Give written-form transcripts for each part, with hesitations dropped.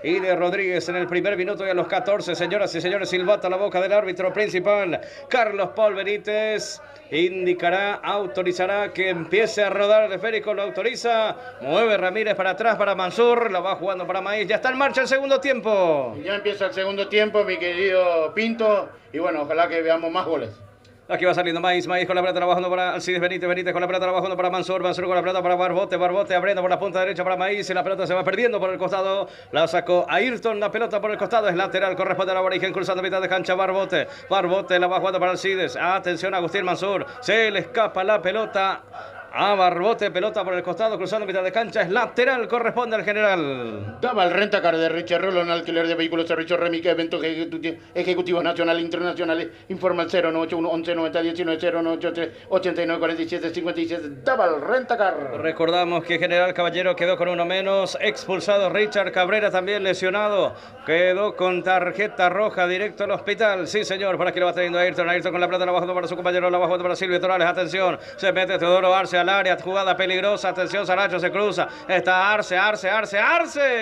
y de Rodríguez en el primer minuto y a los 14, señoras y señores, silbata la boca del árbitro principal, Carlos Paul Benítez, indicará, autorizará que empiece a rodar el esférico, lo autoriza, mueve Ramírez para atrás para Mansur, la va jugando para Maíz, ya está en marcha el segundo tiempo. Ya empieza el segundo tiempo, mi querido Pinto, y bueno, ojalá que veamos más goles. Aquí va saliendo Maíz con la pelota trabajando para Alcides Benítez con la pelota trabajando para Mansur con la pelota para Barbote abriendo por la punta derecha para Maíz y la pelota se va perdiendo por el costado, la sacó Ayrton, la pelota por el costado es lateral, corresponde a la Aborigen, cruzando mitad de cancha Barbote la va jugando para Alcides, atención a Agustín Mansur, se le escapa la pelota a Barbote, pelota por el costado, cruzando mitad de cancha, es lateral, corresponde al general. Daba el rentacar de Richard Rollo en alquiler de vehículos, servicio Remica, eventos ejecutivos nacionales e internacionales. Informa al 091 11 90 19 093 89 47 57. Daba el rentacar. Recordamos que General Caballero quedó con uno menos, expulsado Richard Cabrera también lesionado, quedó con tarjeta roja directo al hospital. Sí, señor, por aquí lo va trayendo Ayrton con la pelota, la bajando para su compañero, la bajando para Silvio Torales, atención, se mete Teodoro Arce al área, jugada peligrosa, atención, Saracho se cruza, está Arce,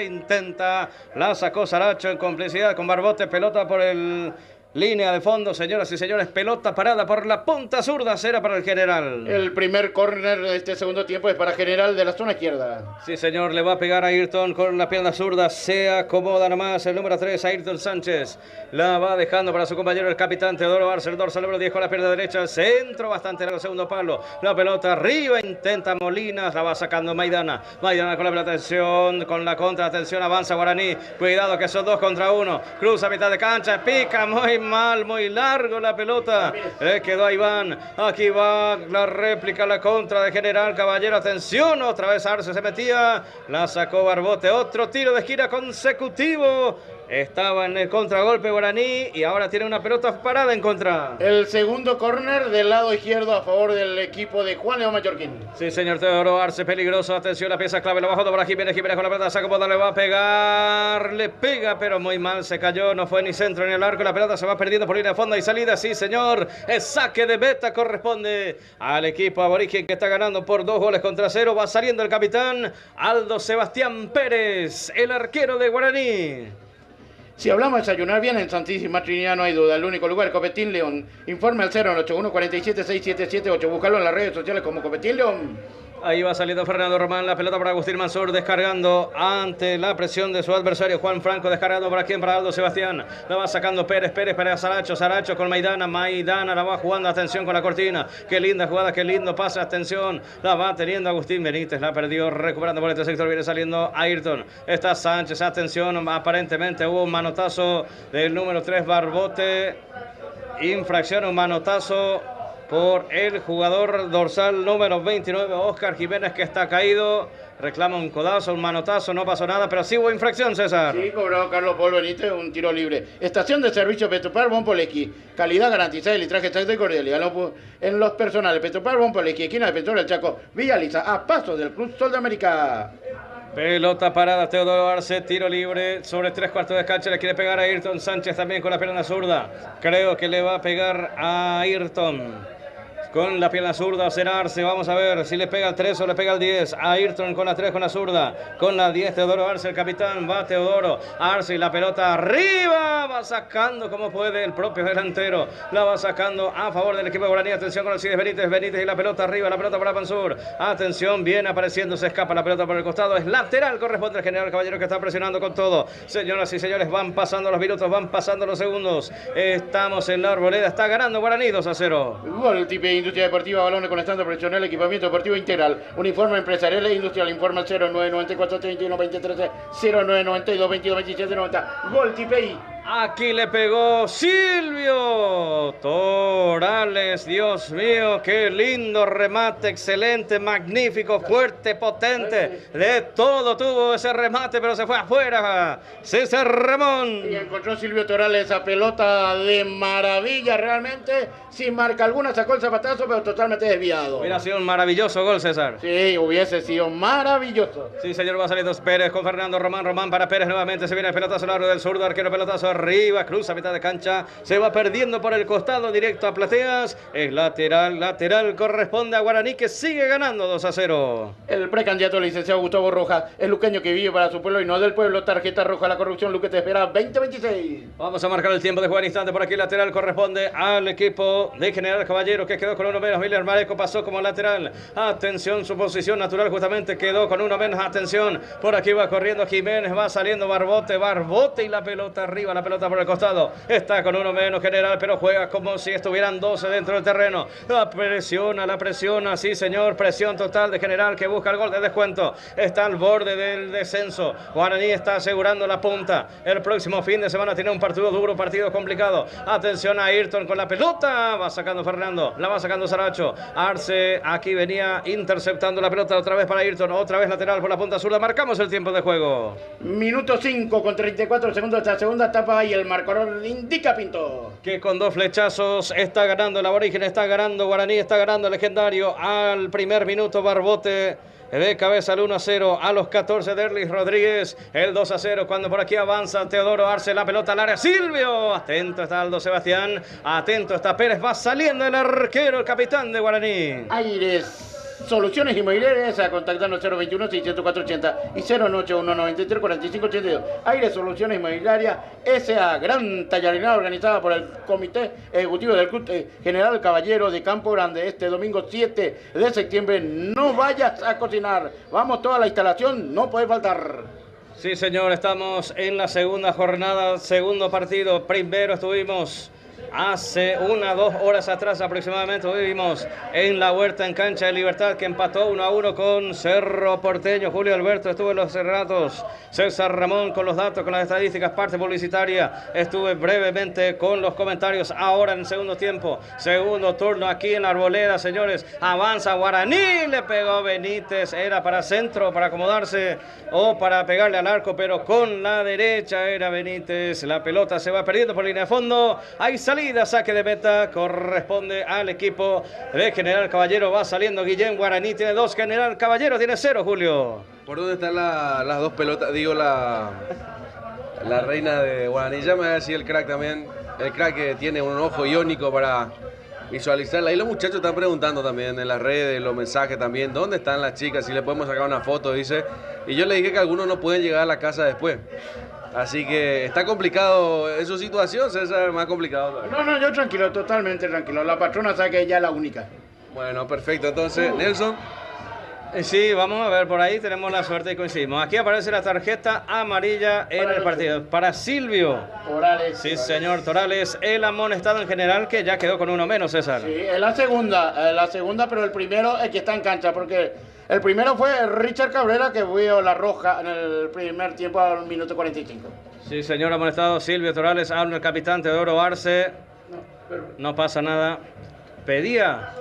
intenta, la sacó Saracho en complicidad con Barbote, pelota por el línea de fondo, señoras y señores, pelota parada por la punta zurda, será para el general. El primer córner de este segundo tiempo es para general de la zona izquierda. Sí, señor, le va a pegar a Ayrton con la pierna zurda, se acomoda nomás el número 3, Ayrton Sánchez, la va dejando para su compañero el capitán Teodoro Arce, el dorsal número 10 con la pierna derecha, el centro bastante en el segundo palo, la pelota arriba, intenta Molinas, la va sacando Maidana con la pelota, atención, con la contra, atención, avanza Guaraní, cuidado que son 2 contra 1, cruza a mitad de cancha, pica muy largo la pelota, le quedó a Iván, aquí va la réplica, la contra de General Caballero, atención, otra vez Arce se metía, la sacó Barbote, otro tiro de esquina consecutivo, estaba en el contragolpe Guaraní y ahora tiene una pelota parada en contra. El segundo córner del lado izquierdo a favor del equipo de Juan León Mallorquín. Sí, señor, Teodoro Arce, peligroso, atención, la pieza clave, la bajó para Jiménez con la pelota, saca boda, le va a pegar, le pega, pero muy mal, se cayó, no fue ni centro ni el arco, la pelota se va perdiendo por línea de fondo y salida, sí, señor, es saque de meta, corresponde al equipo aborigen que está ganando por 2 goles contra 0, va saliendo el capitán Aldo Sebastián Pérez, el arquero de Guaraní. Si hablamos de desayunar bien en Santísima Trinidad no hay duda, el único lugar, Copetín León. Informe al 081 47 6778, búscalo en las redes sociales como Copetín León. Ahí va saliendo Fernando Román, la pelota para Agustín Mansur, descargando ante la presión de su adversario Juan Franco, descargando para quien, para Aldo Sebastián, la va sacando Pérez para Saracho con Maidana la va jugando, atención con la cortina, qué linda jugada, qué lindo pase, atención, la va teniendo Agustín Benítez, la perdió, recuperando por este sector, viene saliendo Ayrton, está Sánchez, atención, aparentemente hubo un manotazo del número 3 Barbote, infracción, un manotazo por el jugador dorsal número 29, Oscar Jiménez, que está caído, reclama un codazo, un manotazo, no pasó nada, pero sí hubo infracción, César. Sí, cobró Carlos Paul Benítez un tiro libre. Estación de servicio Petropar Bonpolequi, calidad garantizada y litraje exacto y cordial. En los personales, Petropar Bonpolequi, esquina de Petróleo del Chaco, Villa Lisa, a paso del Club Sol de América. Pelota parada, Teodoro Arce, tiro libre sobre 3/4 de cancha, le quiere pegar a Ayrton Sánchez también con la pierna zurda, creo que le va a pegar a Ayrton. Con la pierna zurda será Arce, vamos a ver si le pega al 3 o le pega al 10. A Ayrton con la 3 con la zurda, con la 10 Teodoro Arce, el capitán, va Teodoro Arce y la pelota arriba, va sacando como puede el propio delantero, la va sacando a favor del equipo de Guaraní, atención con Alcides Benítez y la pelota arriba, la pelota para Mansur, atención, viene apareciendo, se escapa la pelota por el costado, es lateral, corresponde al general Caballero que está presionando con todo. Señoras y señores, van pasando los minutos, van pasando los segundos, estamos en la Arboleda, está ganando Guaraní 2-0. Gol tipo Industria Deportiva, balones con estándar profesional, equipamiento deportivo integral, uniforme empresarial e industrial, informa al 0994 31 23 0992 22 27 90, Gol Tipei. Aquí le pegó Silvio Torales, Dios mío, qué lindo remate, excelente, magnífico, fuerte, potente, de todo tuvo ese remate, pero se fue afuera, César Ramón. Y encontró Silvio Torales esa pelota de maravilla, realmente, sin marca alguna, sacó el zapatazo, pero totalmente desviado. Hubiera sido un maravilloso gol, César. Sí, hubiese sido maravilloso. Sí, señor, va saliendo Pérez con Fernando Román para Pérez nuevamente, se viene el pelotazo largo del zurdo, arquero pelotazo arriba, cruza a mitad de cancha, se va perdiendo por el costado directo a Plateas. Es lateral, corresponde a Guaraní, que sigue ganando 2-0. El precandidato licenciado Gustavo Rojas, el luqueño que vive para su pueblo y no del pueblo. Tarjeta roja a la corrupción, Luque te espera 20-26. Vamos a marcar el tiempo de jugar instante por aquí. Lateral corresponde al equipo de General Caballero, que quedó con uno menos. Miller Mareco pasó como lateral. Atención, su posición natural justamente quedó con uno menos. Atención, por aquí va corriendo Jiménez, va saliendo Barbote y la pelota arriba, la pelota por el costado. Está con uno menos General, pero juega como si estuvieran 12 dentro del terreno. La presiona, sí señor, presión total de General, que busca el gol de descuento. Está al borde del descenso. Guaraní está asegurando la punta. El próximo fin de semana tiene un partido duro, partido complicado. Atención a Ayrton con la pelota. Va sacando Fernando, la va sacando Saracho. Arce aquí venía interceptando la pelota otra vez para Ayrton. Otra vez lateral por la punta zurda. Marcamos el tiempo de juego. Minuto 5 con 34 segundos de esta segunda etapa y el marcador indica Pinto. Que con 2 flechazos está ganando el aborigen, está ganando Guaraní, está ganando el legendario. Al primer minuto Barbote de cabeza al 1-0, a los 14 Derlis Rodríguez, el 2-0 cuando por aquí avanza Teodoro Arce, la pelota al área, Silvio, atento está Aldo Sebastián, atento está Pérez, va saliendo el arquero, el capitán de Guaraní. Aires Soluciones Inmobiliarias, a contactarnos 021-604-80 y 081-93-45-82. Aires Soluciones Inmobiliarias S.A. Gran tallarinada organizada por el Comité Ejecutivo del Club General Caballero de Campo Grande este domingo 7 de septiembre. No vayas a cocinar, vamos toda la instalación, no puede faltar. Sí señor, estamos en la segunda jornada, segundo partido. Primero estuvimos hace 2 horas atrás aproximadamente, vivimos en la Huerta en cancha de Libertad, que empató 1-1 con Cerro Porteño. Julio Alberto estuvo en los relatos, César Ramón con los datos, con las estadísticas, parte publicitaria. Estuve brevemente con los comentarios. Ahora en el segundo tiempo, segundo turno aquí en la Arboleda, señores. Avanza Guaraní, le pegó Benítez, era para centro, para acomodarse o para pegarle al arco, pero con la derecha era Benítez. La pelota se va perdiendo por línea de fondo. Hay salida, saque de meta, corresponde al equipo de General Caballero. Va saliendo Guillén. Guaraní tiene 2, General Caballero tiene 0, Julio. ¿Por dónde están las dos pelotas? Digo, la reina de Guaraní. Ya me va a decir el crack también. El crack que tiene un ojo iónico para visualizarla. Y los muchachos están preguntando también en las redes, los mensajes también, ¿dónde están las chicas? Si le podemos sacar una foto, dice. Y yo le dije que algunos no pueden llegar a la casa después. Así que está complicado en su situación, César, más complicado. No, yo tranquilo, totalmente tranquilo. La patrona sabe que ella es la única. Bueno, perfecto. Entonces, Nelson. Sí, vamos a ver, por ahí tenemos la suerte y coincidimos. Aquí aparece la tarjeta amarilla en el partido. Para Silvio. Torales. Sí, señor Torales, el amonestado en general, que ya quedó con 1 menos, César. Sí, es la segunda, pero el primero es que está en cancha, porque el primero fue Richard Cabrera, que vio la roja en el primer tiempo al minuto 45. Sí, señor amonestado Silvio Torales, habla el capitán Teodoro Arce. No pasa nada. Pedía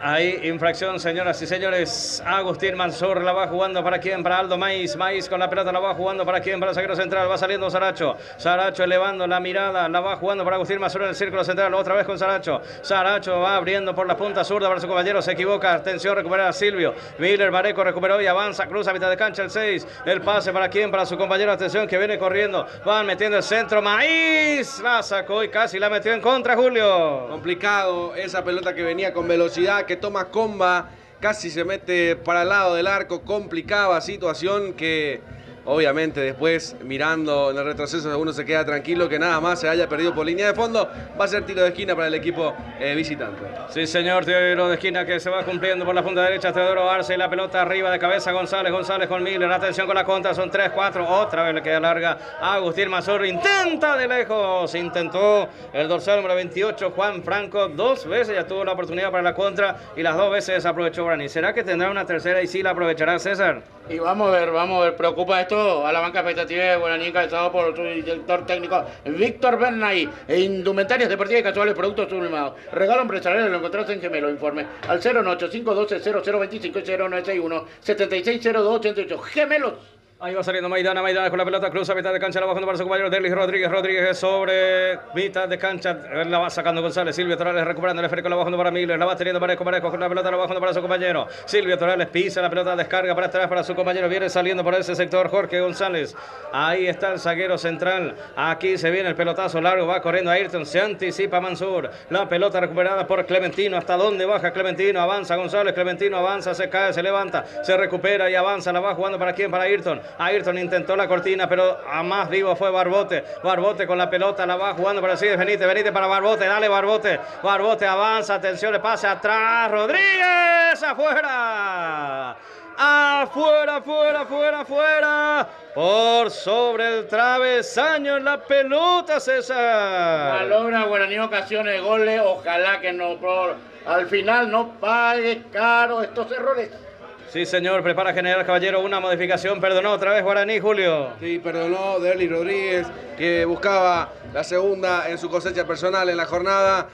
Hay infracción, señoras y señores. Agustín Mansur la va jugando para quién, para Aldo Maíz. Maíz con la pelota la va jugando para quién, para el zaguero central. Va saliendo Saracho. Saracho elevando la mirada. La va jugando para Agustín Mansur en el círculo central. Otra vez con Saracho. Saracho va abriendo por la punta zurda para su compañero. Se equivoca. Atención, recupera a Silvio. Miller Mareco recuperó y avanza. Cruza a mitad de cancha el 6. El pase para quién, para su compañero. Atención, que viene corriendo. Van metiendo el centro. Maíz la sacó y casi la metió en contra, Julio. Complicado esa pelota que venía con velocidad, que toma comba, casi se mete para el lado del arco, complicada situación que obviamente después mirando en el retroceso uno se queda tranquilo que nada más se haya perdido por línea de fondo. Va a ser tiro de esquina para el equipo visitante. Sí, señor, tiro de esquina que se va cumpliendo por la punta derecha. Teodoro Arce, la pelota arriba de cabeza. González con Miller. Atención con la contra, son 3-4. Otra vez le queda larga. Agustín Mansur intenta de lejos. Intentó el dorsal número 28, Juan Franco. 2 veces ya tuvo la oportunidad para la contra y las 2 veces aprovechó Guaraní. ¿Será que tendrá una tercera y sí la aprovechará, César? Y vamos a ver, preocupa esto a la banca expectativa de Guaraní, encabezado por su director técnico Víctor Bernay. Indumentarias deportivas y casuales, productos sublimados. Regalo empresarial, lo encontrás en Gemelo. Informe al 098-512-0025 y 0961-760288. Gemelos Ahí va saliendo Maidana con la pelota, cruza mitad de cancha, la va bajando para su compañero Derlis Rodríguez sobre mitad de cancha, la va sacando González, Silvio Torales recuperando el esférico, la va bajando para Miller, la va teniendo Parejo con la pelota, la va bajando para su compañero, Silvio Torales pisa la pelota, descarga para atrás para su compañero, viene saliendo por ese sector Jorge González, ahí está el zaguero central, aquí se viene el pelotazo largo, va corriendo Ayrton, se anticipa Mansur, la pelota recuperada por Clementino, hasta dónde baja Clementino, avanza González, Clementino avanza, se cae, se levanta, se recupera y avanza, la va jugando para quién, para Ayrton. Ayrton intentó la cortina, pero a más vivo fue Barbote. Barbote con la pelota, la va jugando para Cides Benítez. Benítez para Barbote, dale Barbote. Barbote avanza, atención, le pase atrás. Rodríguez, afuera. Afuera. Por sobre el travesaño la pelota, César. Valora Guaraní ocasiones de goles. Ojalá que no, al final no pague caro estos errores. Sí, señor, prepara General Caballero una modificación. Perdonó otra vez Guaraní, Julio. Sí, perdonó Derlis Rodríguez, que buscaba la segunda en su cosecha personal en la jornada.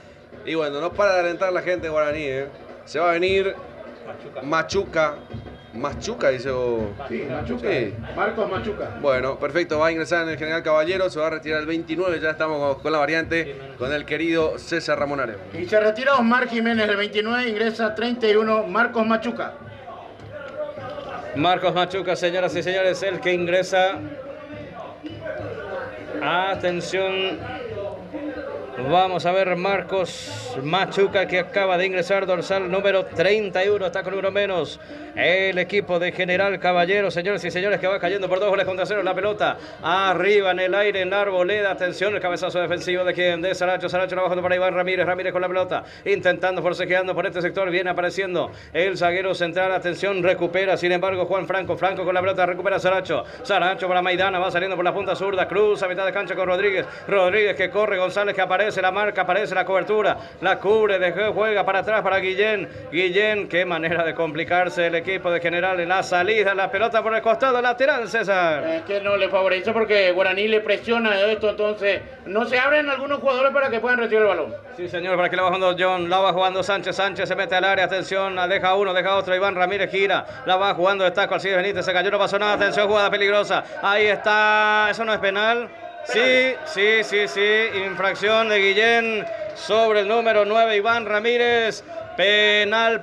Y bueno, no para de alentar la gente de Guaraní, ¿eh? Se va a venir Machuca, dice. Sí, Machuca. Sí. Marcos Machuca. Bueno, perfecto, va a ingresar en el General Caballero, se va a retirar el 29, ya estamos con la variante, con el querido César Ramonare. Y se retira Osmar Jiménez, el 29, ingresa 31, Marcos Machuca. Marcos Machuca, señoras y señores, el que ingresa. Atención. Vamos a ver Marcos Machuca, que acaba de ingresar, dorsal número 31, está con uno menos. El equipo de General Caballero, señores y señores, que va cayendo por 2-0 la pelota. Arriba en el aire, en la arboleda. Atención, el cabezazo defensivo de quien, de Saracho. Saracho la bajando para Iván Ramírez. Ramírez con la pelota, intentando, forcejeando por este sector. Viene apareciendo el zaguero central. Atención, recupera, sin embargo, Juan Franco. Franco con la pelota, recupera Saracho. Saracho para Maidana, va saliendo por la punta zurda. Cruza a mitad de cancha con Rodríguez. Rodríguez que corre, González que aparece la marca, aparece la cobertura. La cubre, juega para atrás para Guillén. Guillén, qué manera de complicarse el equipo de General en la salida, la pelota por el costado lateral, César. Es que no le favorece porque Guaraní le presiona esto, entonces no se abren algunos jugadores para que puedan recibir el balón. Sí, señor, para que la va jugando John, la va jugando Sánchez, Sánchez se mete al área, atención, deja uno, deja otro, Iván Ramírez gira, la va jugando de taco al Cides Benítez, se cayó, no pasó nada, atención, jugada peligrosa, ahí está, eso no es penal. Sí, infracción de Guillén sobre el número 9, Iván Ramírez. Penal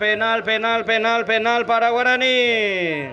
para Guaraní.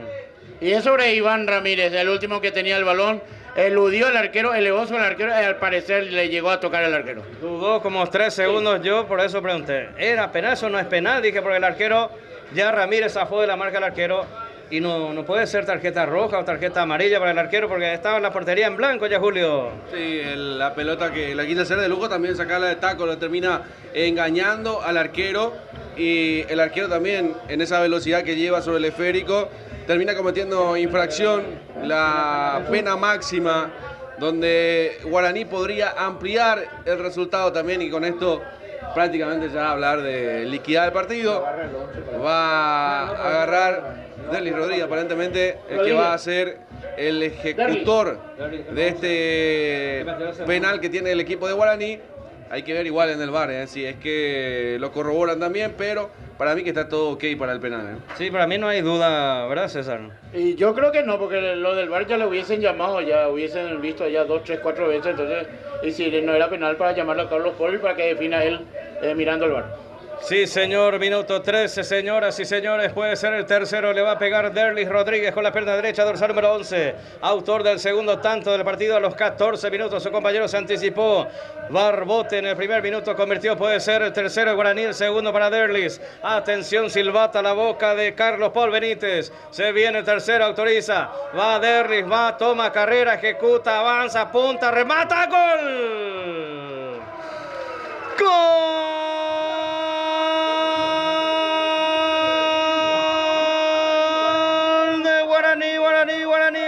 Y es sobre Iván Ramírez, el último que tenía el balón. Eludió al arquero, elevó sobre el arquero y al parecer le llegó a tocar el arquero. Dudó como 3 segundos, yo por eso pregunté. ¿Era penal? Eso no es penal, dije, porque el arquero, ya Ramírez zafó de la marca del arquero. Y no puede ser tarjeta roja o tarjeta amarilla para el arquero porque estaba en la portería en blanco ya, Julio. Sí, la pelota que la quiere hacer de lujo, también sacarla de taco, lo termina engañando al arquero. Y el arquero también, en esa velocidad que lleva sobre el esférico, termina cometiendo infracción, la pena máxima, donde Guaraní podría ampliar el resultado también y con esto prácticamente ya hablar de liquidar el partido. Va a agarrar Derlis Rodríguez, aparentemente, el que va a ser el ejecutor de este penal que tiene el equipo de Guaraní. Hay que ver igual en el VAR, si es que lo corroboran también, pero para mí que está todo ok para el penal. Sí, para mí no hay duda, ¿verdad, César? Y yo creo que no, porque lo del VAR ya le hubiesen llamado, ya hubiesen visto ya 2, 3, 4 veces, entonces, y si no era penal para llamarlo a Carlos Poli para que defina él mirando el VAR. Sí, señor, minuto 13, señoras y señores, puede ser el tercero, le va a pegar Derlis Rodríguez con la pierna derecha, dorsal número 11, autor del segundo tanto del partido a los 14 minutos, su compañero se anticipó, Barbote en el primer minuto convirtió, puede ser el tercero de Guaraní, el segundo para Derlis, atención, silbata la boca de Carlos Paul Benítez, se viene el tercero, autoriza, va Derlis, va, toma carrera, ejecuta, avanza, apunta, remata, gol, gol.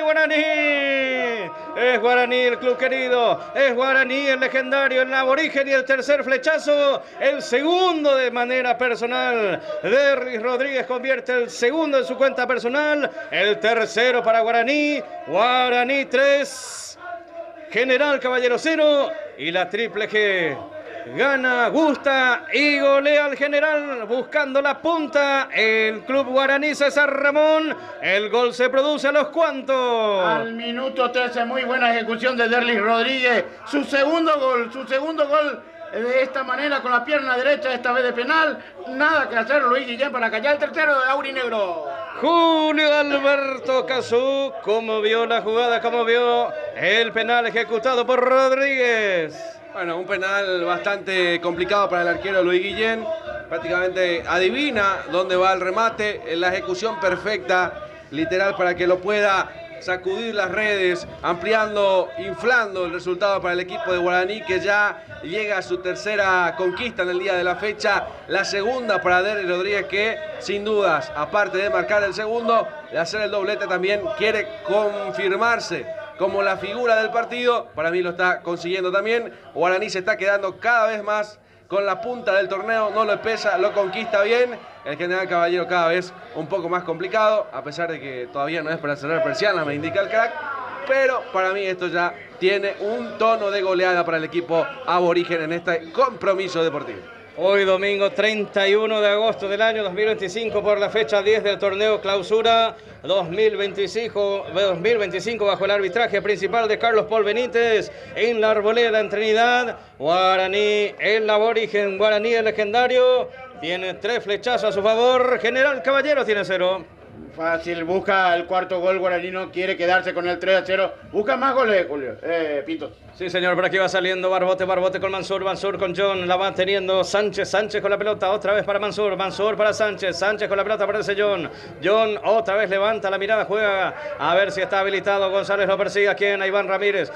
Guaraní, es Guaraní el club querido, es Guaraní el legendario, el aborigen y el tercer flechazo, el segundo de manera personal. Derlis Rodríguez convierte el segundo en su cuenta personal, el tercero para Guaraní, Guaraní 3, General Caballero 0 y la triple G. Gana, gusta y golea al general buscando la punta. El club guaraní César Ramón. El gol se produce a los cuantos. Al minuto 13, muy buena ejecución de Derlis Rodríguez. Su segundo gol de esta manera con la pierna derecha, esta vez de penal. Nada que hacer Luis Guillén para callar el tercero de Aurinegro. Julio Alberto Cazú, ¿cómo vio la jugada? ¿Cómo vio el penal ejecutado por Rodríguez? Bueno, un penal bastante complicado para el arquero Luis Guillén. Prácticamente adivina dónde va el remate, en la ejecución perfecta, literal, para que lo pueda sacudir las redes, ampliando, inflando el resultado para el equipo de Guaraní, que ya llega a su tercera conquista en el día de la fecha, la segunda para Derlis Rodríguez, que sin dudas, aparte de marcar el segundo, de hacer el doblete, también quiere confirmarse como la figura del partido. Para mí lo está consiguiendo también. Guaraní se está quedando cada vez más con la punta del torneo, no lo pesa, lo conquista bien. El general Caballero cada vez un poco más complicado, a pesar de que todavía no es para cerrar persianas, me indica el crack. Pero para mí esto ya tiene un tono de goleada para el equipo aborigen en este compromiso deportivo. Hoy domingo 31 de agosto del año 2025 por la fecha 10 del torneo Clausura 2025 bajo el arbitraje principal de Carlos Paul Benítez en la Arboleda en Trinidad. Guaraní, el aborigen guaraní, el legendario, tiene 3 flechazos a su favor. General Caballero tiene 0. Fácil, busca el cuarto gol. Guaraní no quiere quedarse con el 3-0. Busca más goles, Julio. Pinto. Sí, señor, por aquí va saliendo Barbote con Mansur con John, la va teniendo Sánchez con la pelota, otra vez para Mansur para Sánchez con la pelota aparece John otra vez levanta la mirada, juega, a ver si está habilitado, González lo persigue, ¿a quién? A Iván Ramírez,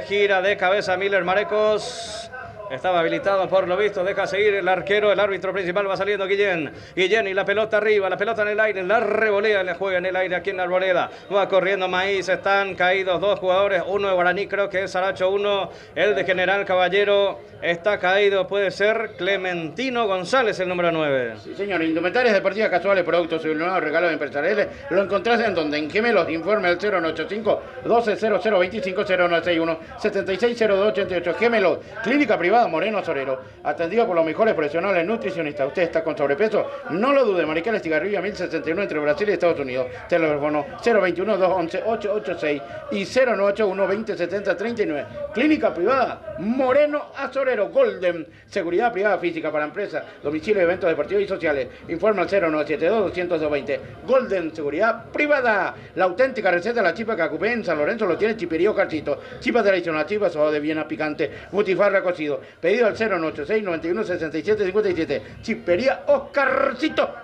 gira de cabeza Miller Marecos. Estaba habilitado por lo visto, deja seguir el arquero, el árbitro principal va saliendo Guillén y la pelota arriba, la pelota en el aire, la revolea, le juega en el aire aquí en la Arboleda, va corriendo Maíz, están caídos 2 jugadores, uno de Guaraní, creo que es Saracho, uno, el de General Caballero, está caído, puede ser Clementino González, el número 9. Sí, señor, indumentarias deportivas casuales, productos sublimados, regalos empresariales, lo encontrás en donde, en Gemelos, informe al 0985-120025-0961, 760288, Gemelos, clínica privada Moreno Azorero, atendido por los mejores profesionales nutricionistas. Usted está con sobrepeso, no lo dude. Maricales Estigarribia 1061 entre Brasil y Estados Unidos. Teléfono 021-211-886 y 0981-2070-39. Clínica privada Moreno Azorero. Golden, seguridad privada física para empresas, domicilio, eventos deportivos y sociales. Informa al 0972-200-220. Golden, seguridad privada. La auténtica receta de la chipa Cacupé en San Lorenzo lo tiene Chiperío Carcito. Chipa tradicional, chipa soda de Viena picante, butifarra cocido. Pedido al 096-91-67-57. Chipería Oscarcito.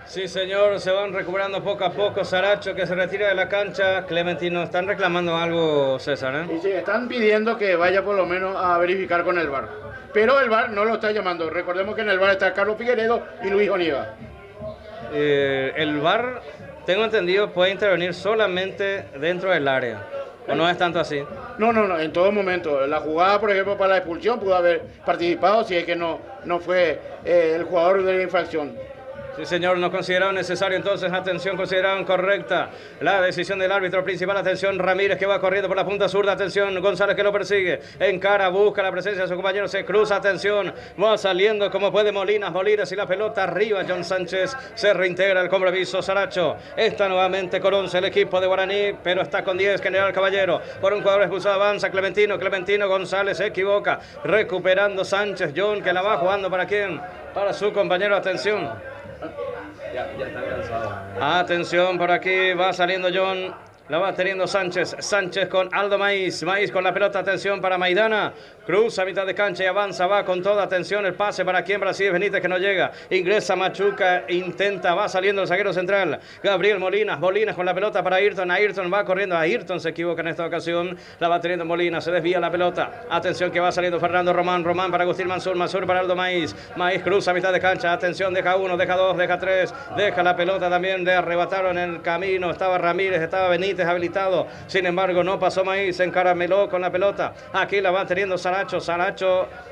Sí, señor, se van recuperando poco a poco. Saracho que se retira de la cancha. Clementino, están reclamando algo, César, ¿eh? Sí, están pidiendo que vaya por lo menos a verificar con el VAR. Pero el VAR no lo está llamando. Recordemos que en el VAR está Carlos Figueredo y Luis Onieva. El VAR, tengo entendido, puede intervenir solamente dentro del área. ¿O no es tanto así? No, en todo momento. La jugada, por ejemplo, para la expulsión pudo haber participado si es que no fue el jugador de la infracción. Sí, señor, no consideraron necesario, entonces, atención, consideraron correcta la decisión del árbitro principal. Atención, Ramírez que va corriendo por la punta zurda, atención, González que lo persigue, encara, busca la presencia de su compañero, se cruza, atención, va saliendo como puede Molinas y la pelota arriba, John Sánchez se reintegra el compromiso, Saracho está nuevamente con 11 el equipo de Guaraní, pero está con 10 General Caballero, por un jugador expulsado avanza Clementino, González se equivoca, recuperando Sánchez, John que la va jugando para quién, para su compañero, atención. Ya están cansados. Atención, por aquí va saliendo John. La va teniendo Sánchez con Aldo Maíz con la pelota, atención para Maidana, cruza a mitad de cancha y avanza, va con toda atención, el pase para quien, Brasil Benítez que no llega, ingresa Machuca, intenta, va saliendo el zaguero central, Gabriel Molinas con la pelota para Ayrton va corriendo, Ayrton se equivoca en esta ocasión, la va teniendo Molinas, se desvía la pelota, atención que va saliendo Fernando Román para Agustín Mansur para Aldo Maíz cruza a mitad de cancha, atención, deja 1, deja 2, deja 3, deja la pelota también, le arrebataron en el camino, estaba Ramírez, estaba Benítez habilitado, sin embargo no pasó Maíz, se encarameló con la pelota, aquí la va teniendo Saracho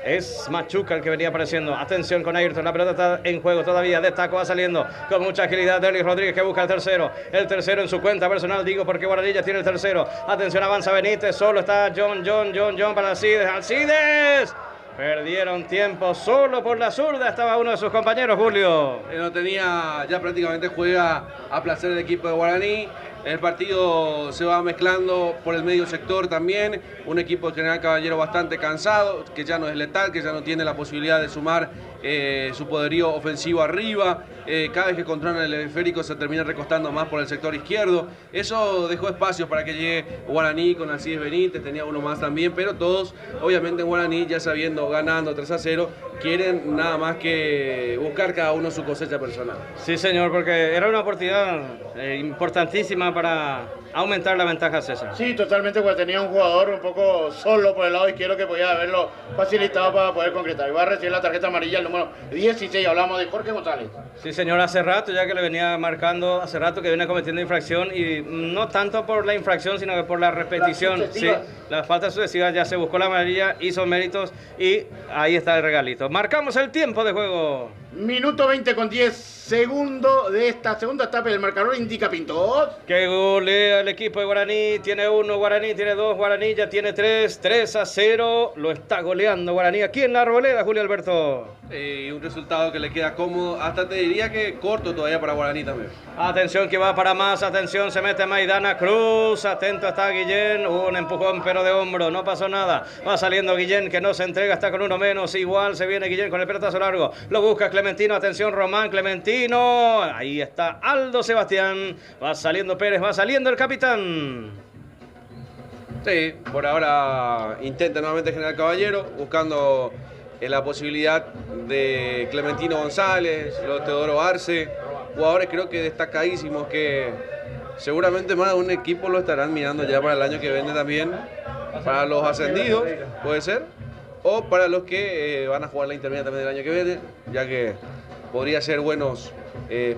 es Machuca el que venía apareciendo, atención con Ayrton, la pelota está en juego todavía, destaco, va saliendo con mucha agilidad Derlis Rodríguez que busca el tercero en su cuenta personal, digo porque Guaraní ya tiene el tercero, atención avanza Benítez, solo está John para Alcides, Perdieron tiempo solo por la zurda. Estaba uno de sus compañeros, Julio. No tenía, ya prácticamente juega a placer el equipo de Guaraní. El partido se va mezclando por el medio sector también. Un equipo de General Caballero bastante cansado, que ya no es letal, que ya no tiene la posibilidad de sumar su poderío ofensivo arriba. Cada vez que controlan el esférico se termina recostando más por el sector izquierdo. Eso dejó espacios para que llegue Guaraní con Alcides Benítez, tenía uno más también, pero todos, obviamente en Guaraní, ya sabiendo, ganando 3-0, quieren nada más que buscar cada uno su cosecha personal. Sí, señor, porque era una oportunidad importantísima para aumentar la ventaja, César. Sí, totalmente, porque tenía un jugador un poco solo por el lado izquierdo que podía haberlo facilitado para poder concretar. Y va a recibir la tarjeta amarilla el número 16, hablamos de Jorge González. Sí, señor, hace rato ya que le venía marcando, hace rato que viene cometiendo infracción, y no tanto por la infracción, sino que por la repetición. Sí, la falta sucesiva, ya se buscó la amarilla, hizo méritos y ahí está el regalito. Marcamos el tiempo de juego. Minuto 20 con 10 segundos de esta segunda etapa. El marcador indica Pintos. Que golea el equipo de Guaraní. Tiene 1 Guaraní, tiene 2 Guaraní, ya tiene 3-0. Lo está goleando Guaraní aquí en la Arboleda, Julio Alberto. Un resultado que le queda cómodo, hasta te diría que corto todavía para Guaraní también. Atención que va para más, atención, se mete Maidana Cruz, atento está Guillén, un empujón pero de hombro, no pasó nada, va saliendo Guillén que no se entrega, está con uno menos, igual se viene Guillén con el pelotazo largo, lo busca Clementino, atención Román Clementino, ahí está Aldo Sebastián, va saliendo Pérez, va saliendo el capitán. Sí, por ahora intenta nuevamente General Caballero, buscando la posibilidad de Clementino González, lo de Teodoro Arce, jugadores creo que destacadísimos que seguramente más de un equipo lo estarán mirando ya para el año que viene también, para los ascendidos, puede ser, o para los que van a jugar la intermedia también del año que viene, ya que podría ser buenos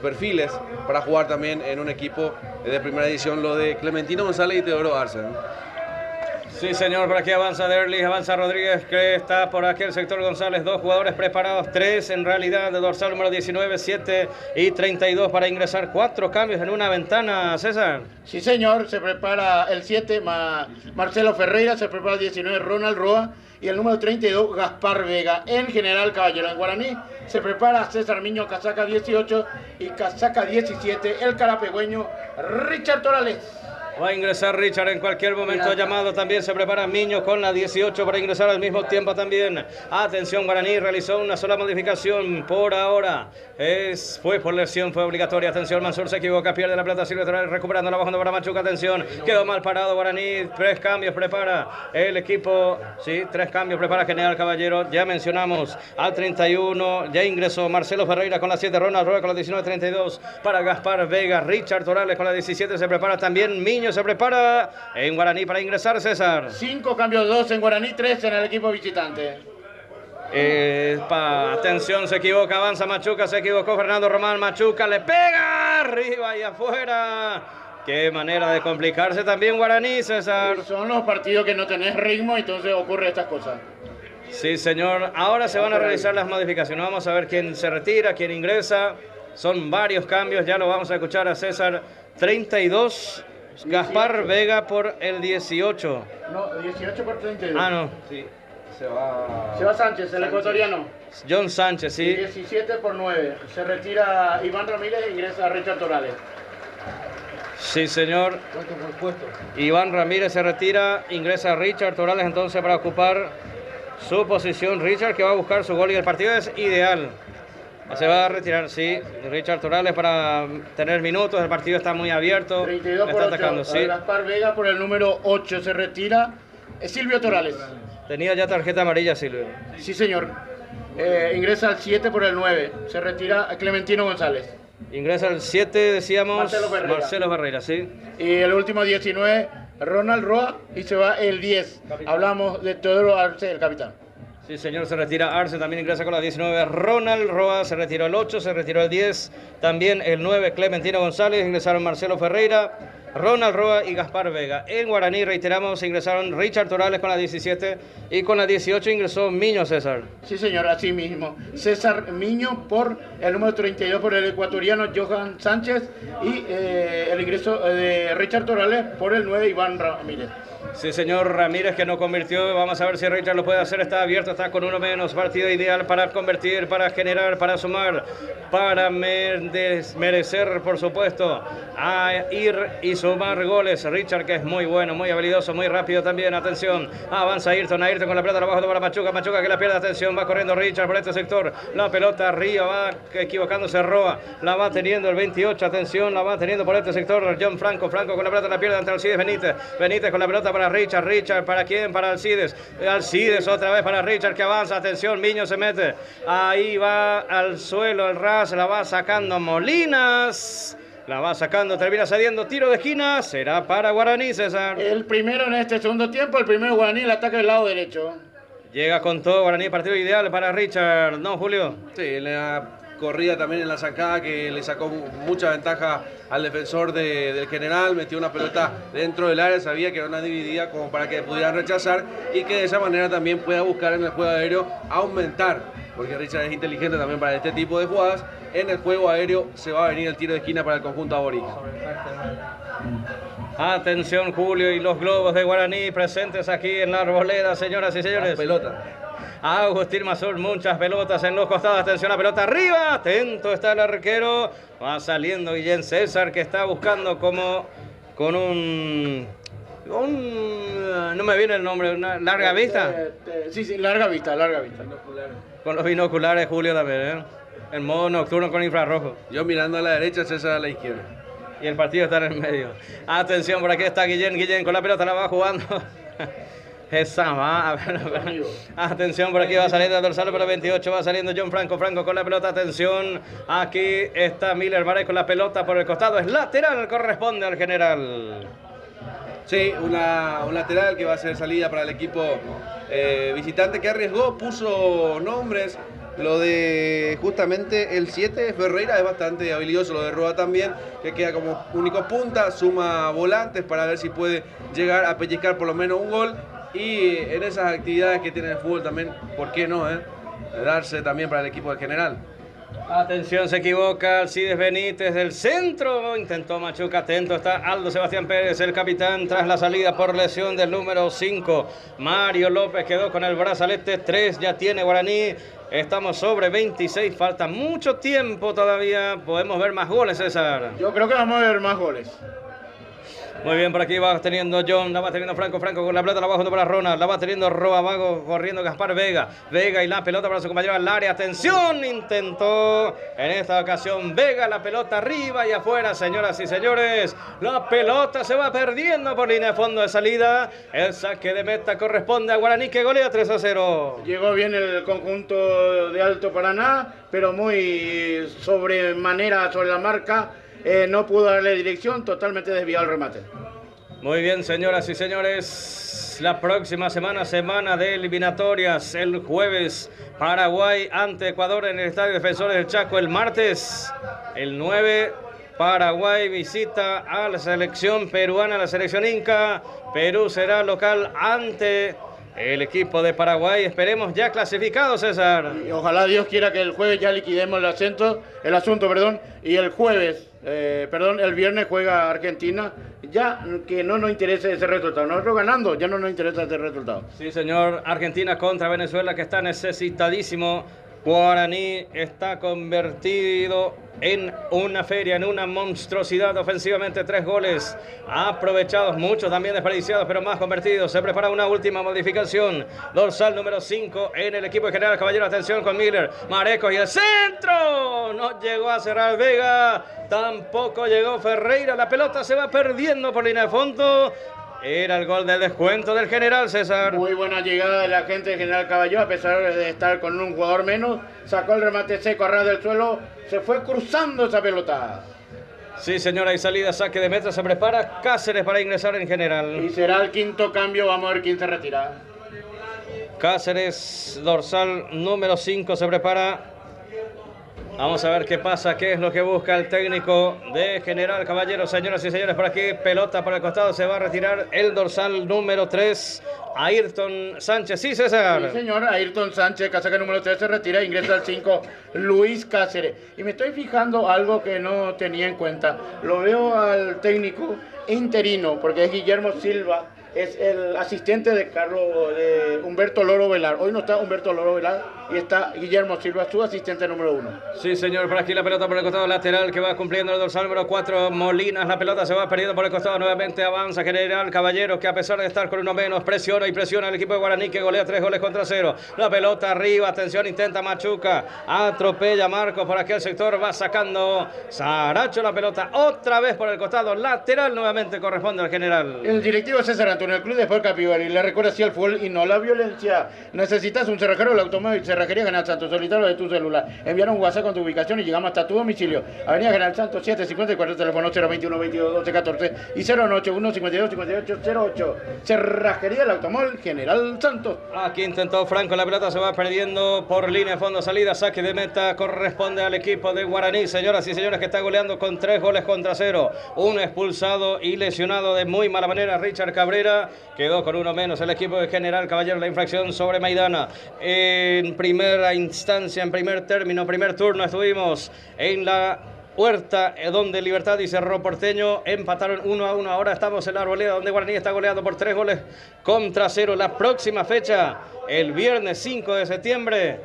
perfiles para jugar también en un equipo de primera edición, lo de Clementino González y Teodoro Arce, ¿no? Sí, señor, por aquí avanza Derlis, avanza Rodríguez, que está por aquí el sector González, 2 jugadores preparados, 3 en realidad, de dorsal número 19, 7 y 32 para ingresar, 4 cambios en una ventana, César. Sí, señor, se prepara el 7, Marcelo Ferreira, se prepara el 19, Ronald Roa, y el número 32, Gaspar Vega. En General Caballero, en Guaraní, se prepara César Miño, casaca 18 y casaca 17, el carapegüeño Richard Torales. Va a ingresar Richard en cualquier momento, llamado también, se prepara Miño con la 18 para ingresar al mismo tiempo también. Atención, Guaraní realizó una sola modificación por ahora, fue por lesión, fue obligatoria. Atención, Mansur se equivoca, pierde la pelota, Silvio Torales recuperando la bajando para Machuca, atención, quedó mal parado Guaraní, 3 cambios prepara el equipo, sí, 3 cambios prepara General Caballero, ya mencionamos al 31, ya ingresó Marcelo Ferreira con la 7, Ronald Roa con la 19, 32 para Gaspar Vega, Richard Torales con la 17, se prepara también Miño, se prepara en Guaraní para ingresar, César. 5 cambios, 2 en Guaraní, 3 en el equipo visitante. Atención, se equivoca, avanza Machuca, se equivocó Fernando Román, Machuca le pega arriba y afuera. Qué manera de complicarse también Guaraní, César. Son los partidos que no tenés ritmo, entonces ocurre estas cosas. Sí, señor. Ahora se van a realizar las modificaciones. Vamos a ver quién se retira, quién ingresa. Son varios cambios, ya lo vamos a escuchar a César. 32, Gaspar Vega por el 18. No, 18 por 32. Ah, no. Sí, se va Sánchez, el ecuatoriano. John Sánchez, sí. 17 por 9. Se retira Iván Ramírez e ingresa Richard Torales. Sí, señor. Iván Ramírez se retira, ingresa Richard Torales entonces para ocupar su posición. Richard que va a buscar su gol y el partido es ideal. Se va a retirar, sí, Richard Torales para tener minutos. El partido está muy abierto. 32 por está 8. atacando, sí. Gaspar Vega por el número 8 se retira Silvio Torales. Tenía ya tarjeta amarilla, Silvio. Sí, señor. Ingresa al 7 por el 9. Se retira Clementino González. Ingresa el 7, decíamos, Marcelo Ferreira, sí. Y el último 19, Ronald Roa, y se va el 10. Capitán. Hablamos de Teodoro Arce, el capitán. Sí, señor, se retira Arce, también ingresa con la 19, Ronald Roa, se retiró el 8, se retiró el 10, también el 9, Clementino González, ingresaron Marcelo Ferreira, Ronald Roa y Gaspar Vega. En Guaraní, reiteramos, ingresaron Richard Torales con la 17 y con la 18 ingresó Miño César. Sí, señor, así mismo. César Miño por el número 32 por el ecuatoriano Johan Sánchez y el ingreso de Richard Torales por el 9 Iván Ramírez. Sí, señor Ramírez, que no convirtió. Vamos a ver si Richard lo puede hacer. Está abierto, está con uno menos. Partido ideal para convertir, para generar, para sumar, para merecer, por supuesto, a ir y sumar goles. Richard, que es muy bueno, muy habilidoso, muy rápido también. Atención, avanza Ayrton con la pelota abajo para Machuca. Machuca que la pierde. Atención, va corriendo Richard por este sector. La pelota arriba, va equivocándose Roa. La va teniendo el 28. Atención, la va teniendo por este sector John Franco. Franco con la pelota, la pierde ante Alcides Benítez. Benítez con la pelota para Richard. Richard, ¿para quién? Para Alcides. Alcides otra vez para Richard que avanza. Atención, Miño se mete. Ahí va al suelo el ras. La va sacando Molinas. La va sacando, termina cediendo. Tiro de esquina. Será para Guaraní, César. El primero en este segundo tiempo. El primero Guaraní, el ataque del lado derecho. Llega con todo Guaraní. Partido ideal para Richard. ¿No, Julio? Sí, la corrida también en la sacada que le sacó mucha ventaja al defensor del General, metió una pelota dentro del área, sabía que era una dividida como para que pudieran rechazar y que de esa manera también pueda buscar en el juego aéreo aumentar, porque Richard es inteligente también para este tipo de jugadas. En el juego aéreo se va a venir el tiro de esquina para el conjunto aborí. Atención, Julio, y los globos de Guaraní presentes aquí en la Arboleda, señoras y señores. La pelota. Agustín Mazur, muchas pelotas en los costados. Atención, la pelota arriba. Atento está el arquero. Va saliendo Guillén César, que está buscando como con un no me viene el nombre, una larga vista. Sí, larga vista. Con los binoculares, Julio también, ¿eh? En modo nocturno con infrarrojo. Yo mirando a la derecha, César a la izquierda. Y el partido está en el medio. Atención, por aquí está Guillén con la pelota, la va jugando. Esa va, a ver. Atención, por aquí va saliendo el dorsal número 28, va saliendo John Franco con la pelota, atención, aquí está Miller Maray con la pelota por el costado, es lateral, corresponde al General. Sí, un lateral que va a ser salida para el equipo visitante, que arriesgó, puso nombres. Lo de justamente el 7, Ferreira, es bastante habilidoso. Lo de Roa también, que queda como único punta, suma volantes para ver si puede llegar a pellizcar por lo menos un gol. Y en esas actividades que tiene el fútbol también, ¿por qué no? Darse también para el equipo del General. Atención, se equivoca Alcides Benítez del centro, intentó Machuca, atento está Aldo Sebastián Pérez, el capitán, tras la salida por lesión del número 5. Mario López quedó con el brazalete 3, ya tiene Guaraní. Estamos sobre 26, falta mucho tiempo todavía, podemos ver más goles, César. Yo creo que vamos a ver más goles. Muy bien, por aquí va teniendo John, la va teniendo Franco con la pelota, la va jugando para Ronald, la va teniendo Roa, Vago, corriendo Gaspar Vega y la pelota para su compañero al área, atención, intentó en esta ocasión Vega, la pelota arriba y afuera, señoras y señores, la pelota se va perdiendo por línea de fondo de salida, el saque de meta corresponde a Guaraní que golea 3-0. Llegó bien el conjunto de Alto Paraná, pero muy sobre la marca. No pudo darle dirección, totalmente desviado el remate. Muy bien, señoras y señores, la próxima semana de eliminatorias, el jueves Paraguay ante Ecuador en el Estadio Defensores del Chaco, el martes, el 9, Paraguay visita a la selección peruana, la selección inca, Perú será local ante el equipo de Paraguay, esperemos ya clasificado, César. Y ojalá Dios quiera que el jueves ya liquidemos el asunto, y el viernes juega Argentina, ya que no nos interesa ese resultado. Nosotros ganando, ya no nos interesa ese resultado. Sí, señor, Argentina contra Venezuela, que está necesitadísimo. Guaraní está convertido en una feria, en una monstruosidad ofensivamente, 3 goles aprovechados, muchos también desperdiciados, pero más convertidos. Se prepara una última modificación, dorsal número 5 en el equipo de General Caballero, atención con Miller, Marecos y el centro, no llegó a cerrar Vega, tampoco llegó Ferreira, la pelota se va perdiendo por línea de fondo. Era el gol del descuento del General, César. Muy buena llegada de la gente de General Caballero, a pesar de estar con un jugador menos. Sacó el remate seco a ras del suelo. Se fue cruzando esa pelota. Sí, señora, hay salida, saque de meta. Se prepara Cáceres para ingresar en General. Y será el quinto cambio. Vamos a ver quién se retira. Cáceres, dorsal número 5, se prepara. Vamos a ver qué pasa, qué es lo que busca el técnico de General Caballero. Señoras y señores, por aquí, pelota por el costado, se va a retirar el dorsal número 3, Ayrton Sánchez. Sí, César. Sí, señor, Ayrton Sánchez, casaca número 3, se retira, ingresa al 5, Luis Cáceres. Y me estoy fijando algo que no tenía en cuenta. Lo veo al técnico interino, porque es Guillermo Silva, es el asistente de Humberto Loro Velar. Hoy no está Humberto Loro Velar y está Guillermo Silva, su asistente número 1. Sí, señor, por aquí la pelota por el costado lateral que va cumpliendo el dorsal número 4, Molinas. La pelota se va perdiendo por el costado, nuevamente avanza General Caballero, que a pesar de estar con uno menos, presiona al equipo de Guaraní, que golea 3 goles contra 0. La pelota arriba, atención, intenta Machuca, atropella Marcos por aquel sector, va sacando Saracho la pelota otra vez por el costado lateral, nuevamente corresponde al General. El directivo César Antonio, el club de Sport Capibari, le recuerda así al fútbol y no la violencia. Necesitas un cerrajero del automóvil, Cerrajería General Santos, solitario de tu celular. Enviar un WhatsApp con tu ubicación y llegamos hasta tu domicilio. Avenida General Santos 754, teléfono 021 22 12 14 y 081 52 58 08. Cerrajería del automóvil General Santos. Aquí intentó Franco, la pelota se va perdiendo por línea de fondo, salida, saque de meta, corresponde al equipo de Guaraní, señoras y señores, que está goleando con 3 goles contra 0. Un expulsado y lesionado de muy mala manera, Richard Cabrera. Quedó con uno menos el equipo de General Caballero, la infracción sobre Maidana. En primera instancia, en primer término, primer turno, estuvimos en la Huerta, donde Libertad y Cerro Porteño empataron 1-1. Ahora estamos en la Arboleda, donde Guaraní está goleando por 3 goles contra 0. La próxima fecha, el viernes 5 de septiembre,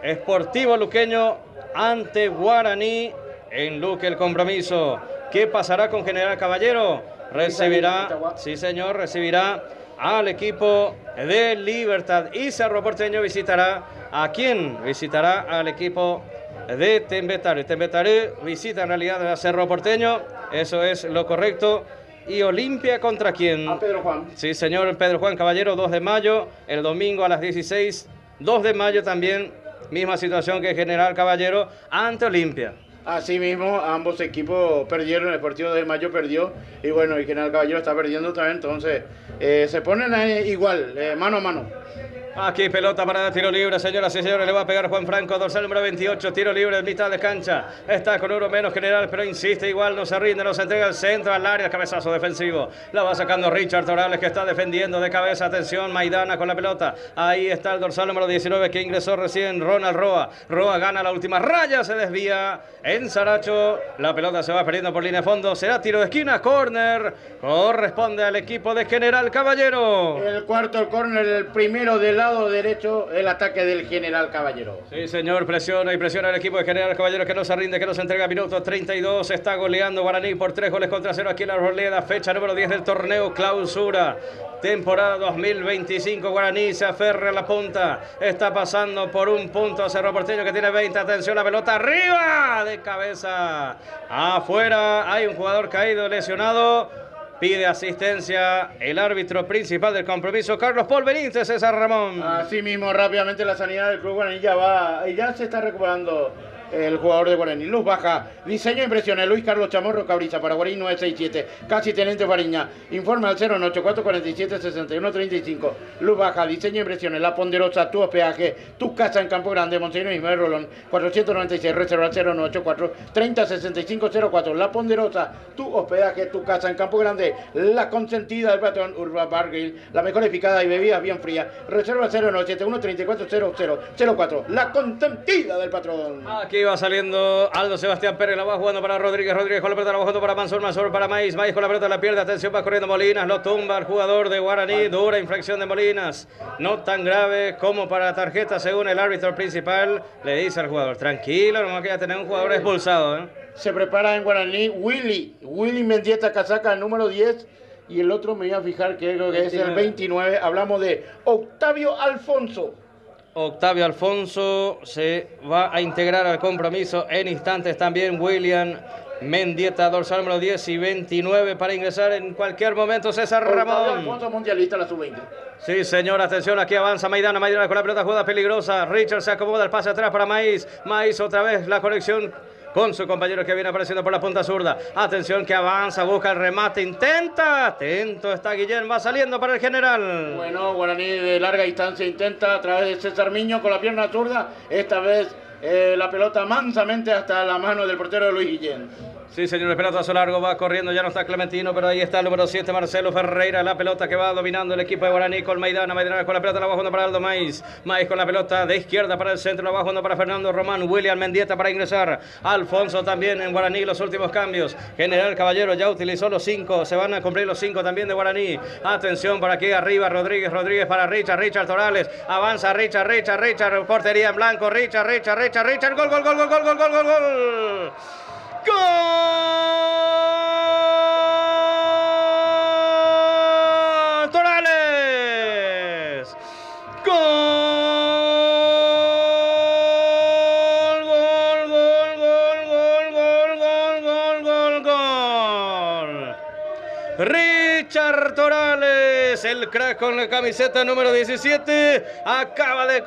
Sportivo Luqueño ante Guaraní en Luque, el compromiso. ¿Qué pasará con General Caballero? Recibirá, sí señor, recibirá al equipo de Libertad, y Cerro Porteño visitará ¿a quién? Visitará al equipo de Tembetarí. Tembetarí visita en realidad a Cerro Porteño, eso es lo correcto. ¿Y Olimpia contra quién? A Pedro Juan. Sí señor, Pedro Juan Caballero, 2 de mayo, el domingo a las 16, 2 de mayo también, misma situación que General Caballero ante Olimpia. Así mismo, ambos equipos perdieron, el partido de mayo perdió, y bueno, y General Caballero está perdiendo también, entonces se ponen igual, mano a mano. Aquí pelota para tiro libre, señoras y señores, le va a pegar Juan Franco, dorsal número 28, tiro libre en mitad de cancha. Está con uno menos General, pero insiste igual, no se rinde, no se entrega al centro, al área, cabezazo defensivo. La va sacando Richard Torales, que está defendiendo de cabeza, atención, Maidana con la pelota. Ahí está el dorsal número 19 que ingresó recién, Ronald Roa. Roa gana la última raya, se desvía en Saracho. La pelota se va perdiendo por línea de fondo, será tiro de esquina, córner. Corresponde al equipo de General Caballero. El cuarto, el córner, el primero del lado derecho, el ataque del General Caballero. Sí, señor, presiona y presiona el equipo de General Caballero, que no se rinde, que no se entrega. Minuto 32, está goleando Guaraní por 3 goles contra 0 aquí en la Arboleda, fecha número 10 del torneo Clausura. Temporada 2025, Guaraní se aferra a la punta, está pasando por un punto a Cerro Porteño, que tiene 20, atención, la pelota arriba, de cabeza, afuera, hay un jugador caído, lesionado. Pide asistencia el árbitro principal del compromiso, Carlos Paul Benítez, César Ramón. Así mismo, rápidamente la sanidad del club Guaraní ya se está recuperando el jugador de Guaraní. Luz baja, diseño e impresiones, Luis Carlos Chamorro Cabriza, para Guaraní 967, casi Teniente Fariña. Informe al 084 47 61 35. Luz baja, diseño e impresiones, La Ponderosa, tu hospedaje, tu casa en Campo Grande, Monseñor Ismael Rolón, 496, reserva al 0984 30 65 04. La Ponderosa, tu hospedaje, tu casa en Campo Grande, la consentida del patrón Urban Bar Grill, la mejor picada y bebidas bien frías, reserva al 0971 34 0004. La consentida del patrón. Aquí va saliendo Aldo Sebastián Pérez, la va jugando para Rodríguez con la pelota, la va jugando para Mansur para Maíz con la pelota la pierde, atención, va corriendo Molinas, lo tumba el jugador de Guaraní, dura infracción de Molinas, no tan grave como para la tarjeta según el árbitro principal, le dice al jugador, tranquilo, nomás que ya tenemos un jugador expulsado. Se prepara en Guaraní Willy Mendieta, casaca número 10, y el otro me voy a fijar que creo que es el 29, hablamos de Octavio Alfonso. Octavio Alfonso se va a integrar al compromiso en instantes también. William Mendieta, dorsal número 10 y 29 para ingresar en cualquier momento. César Ramón. Octavio Alfonso, mundialista, la sub-20. Sí, señor, atención, aquí avanza Maidana con la pelota, jugada peligrosa. Richard se acomoda el pase atrás para Maíz. Maíz otra vez la conexión con su compañero que viene apareciendo por la punta zurda. Atención que avanza, busca el remate, intenta. Atento está Guillén, va saliendo para el General. Bueno, Guaraní de larga distancia intenta a través de César Miño con la pierna zurda. Esta vez la pelota mansamente hasta la mano del portero Luis Guillén. Sí, señor, el pelotazo largo va corriendo, ya no está Clementino, pero ahí está el número 7, Marcelo Ferreira, la pelota que va dominando el equipo de Guaraní con Maidana con la pelota, la va jugando para Aldo Maiz con la pelota de izquierda para el centro, la va jugando para Fernando Román, William Mendieta para ingresar, Alfonso también en Guaraní, los últimos cambios, General Caballero ya utilizó los 5, se van a cumplir los 5 también de Guaraní, atención por aquí arriba, Rodríguez para Richard Torales, avanza Richard, portería en blanco, Richard, gol, ¡gol! ¡Torales! ¡Gol! Richard Torales, el crack con la camiseta número 17, acaba de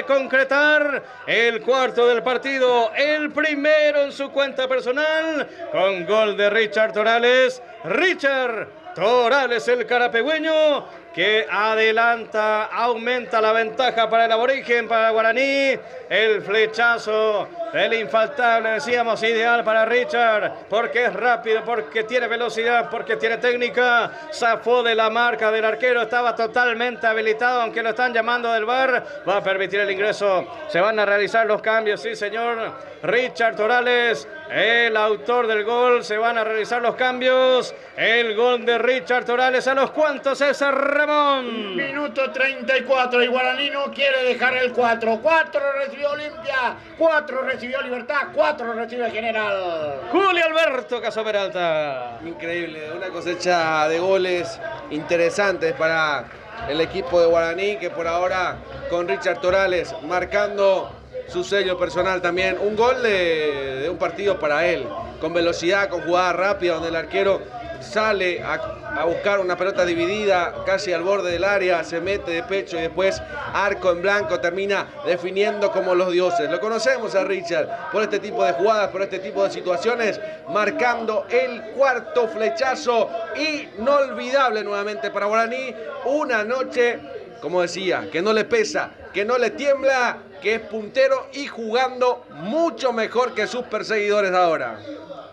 concretar el cuarto del partido, el primero en su cuenta personal, con gol de Richard Torales. Richard Torales, el carapegüeño, que aumenta la ventaja para el aborigen, para Guaraní. El flechazo del infaltable, decíamos, ideal para Richard, porque es rápido, porque tiene velocidad, porque tiene técnica. Zafó de la marca del arquero, estaba totalmente habilitado, aunque lo están llamando del VAR. Va a permitir el ingreso, se van a realizar los cambios, sí señor. Richard Torales, el autor del gol, se van a realizar los cambios. El gol de Richard Torales, ¿a los cuantos, César Ramón? Minuto 34 y Guaraní no quiere dejar el 4. 4 recibió Olimpia, 4 recibió Libertad, 4 recibe General. Julio Alberto Caso Peralta. Increíble, una cosecha de goles interesantes para el equipo de Guaraní, que por ahora con Richard Torales marcando su sello personal también. Un gol de un partido para él, con velocidad, con jugada rápida, donde el arquero sale a buscar una pelota dividida casi al borde del área, se mete de pecho y después arco en blanco, termina definiendo como los dioses. Lo conocemos a Richard por este tipo de jugadas, por este tipo de situaciones, marcando el cuarto flechazo inolvidable nuevamente para Guaraní. Una noche, como decía, que no le pesa, que no le tiembla, que es puntero y jugando mucho mejor que sus perseguidores ahora.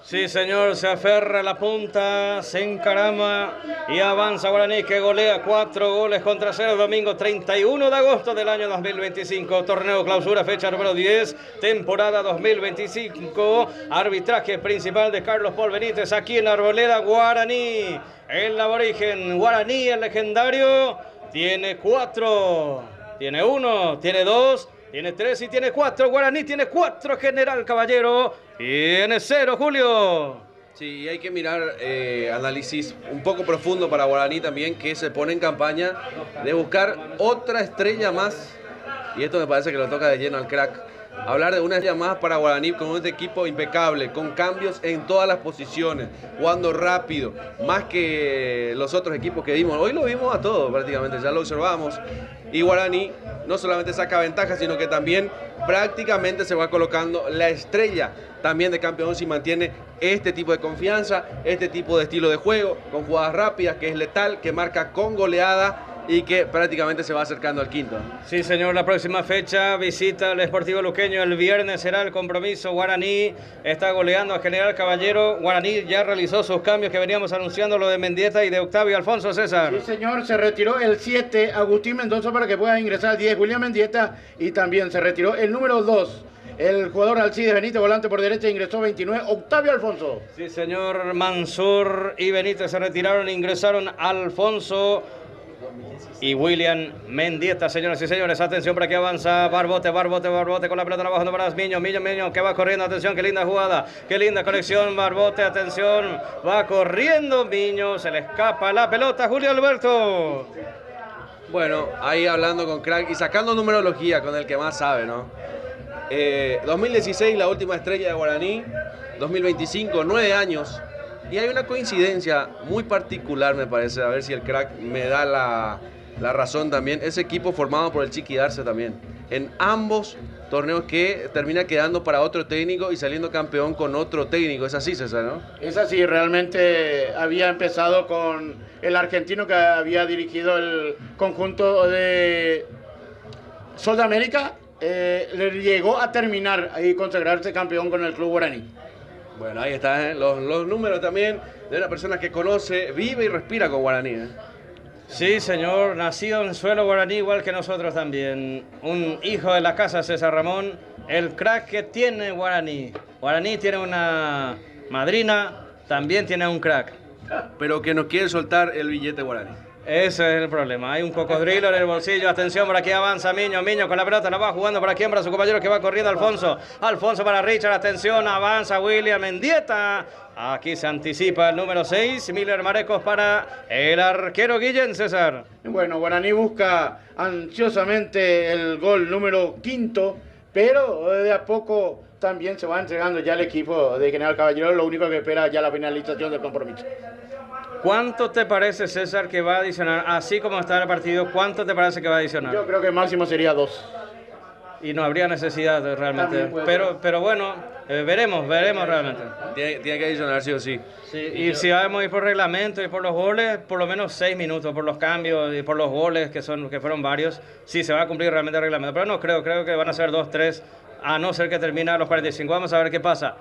Sí, señor, se aferra a la punta, se encarama y avanza Guaraní, que golea 4 goles contra 0 domingo 31 de agosto del año 2025. Torneo clausura, fecha número 10, temporada 2025. Arbitraje principal de Carlos Paul Benítez aquí en Arboleda. Guaraní, el aborigen. Guaraní, el legendario, tiene 4, tiene 1, tiene 2. Tiene 3 y tiene 4. Guaraní tiene 4. General Caballero tiene 0. Julio. Sí, hay que mirar análisis un poco profundo para Guaraní también, que se pone en campaña de buscar otra estrella más. Y esto me parece que lo toca de lleno al crack. Hablar de una estrella más para Guaraní con un equipo impecable, con cambios en todas las posiciones, jugando rápido, más que los otros equipos que vimos. Hoy lo vimos a todos prácticamente, ya lo observamos. Y Guaraní no solamente saca ventaja, sino que también prácticamente se va colocando la estrella también de campeón si mantiene este tipo de confianza, este tipo de estilo de juego, con jugadas rápidas, que es letal, que marca con goleada y que prácticamente se va acercando al quinto. Sí, señor, la próxima fecha visita al Sportivo Luqueño. El viernes será el compromiso. Guaraní está goleando a General Caballero. Guaraní ya realizó sus cambios que veníamos anunciando, lo de Mendieta y de Octavio Alfonso. César. Sí, señor, se retiró el 7 Agustín Mendoza para que pueda ingresar al 10 William Mendieta, y también se retiró el número 2. El jugador Alcides Benítez, volante por derecha, ingresó 29, Octavio Alfonso. Sí, señor, Mansur y Benítez se retiraron, ingresaron Alfonso y William Mendieta. Señoras y señores, atención para que avanza Barbote con la pelota bajando para Miño, que va corriendo. Atención, qué linda jugada, qué linda conexión. Barbote, atención, va corriendo Miño, se le escapa la pelota. Julio Alberto. Bueno, ahí hablando con crack y sacando numerología con el que más sabe, ¿no? 2016, la última estrella de Guaraní. 2025, 9 años. Y hay una coincidencia muy particular, me parece, a ver si el crack me da la razón también. Ese equipo formado por el Chiqui Darce también. En ambos torneos que termina quedando para otro técnico y saliendo campeón con otro técnico. Es así, César, ¿no? Es así, realmente había empezado con el argentino que había dirigido el conjunto de Sol de América, le llegó a terminar y consagrarse campeón con el club guaraní. Bueno, ahí está, los números también de una persona que conoce, vive y respira con Guaraní. Sí, señor, nacido en suelo guaraní igual que nosotros también. Un hijo de la casa, César Ramón, el crack que tiene Guaraní. Guaraní tiene una madrina, también tiene un crack. Pero que no quiere soltar el billete guaraní. Ese es el problema. Hay un cocodrilo en el bolsillo. Atención, por aquí avanza Miño. Miño con la pelota la va jugando por aquí para su compañero que va corriendo Alfonso. Alfonso para Richard. Atención, avanza William Mendieta. Aquí se anticipa el número 6. Miller Marecos para el arquero Guillén, César. Bueno, Guaraní busca ansiosamente el gol número 5, pero de a poco también se va entregando ya el equipo de General Caballero. Lo único que espera ya la finalización del compromiso. ¿Cuánto te parece, César, que va a adicionar? Así como está el partido, ¿cuánto te parece que va a adicionar? Yo creo que máximo sería 2. Y no habría necesidad realmente. Pero bueno, veremos realmente. Tiene que adicionar sí o sí. Sí, y si vamos a ir por reglamento y por los goles, por lo menos 6 minutos, por los cambios y por los goles que fueron varios, sí se va a cumplir realmente el reglamento. Pero no creo que van a ser 2, 3, a no ser que termine a los 45. Vamos a ver qué pasa.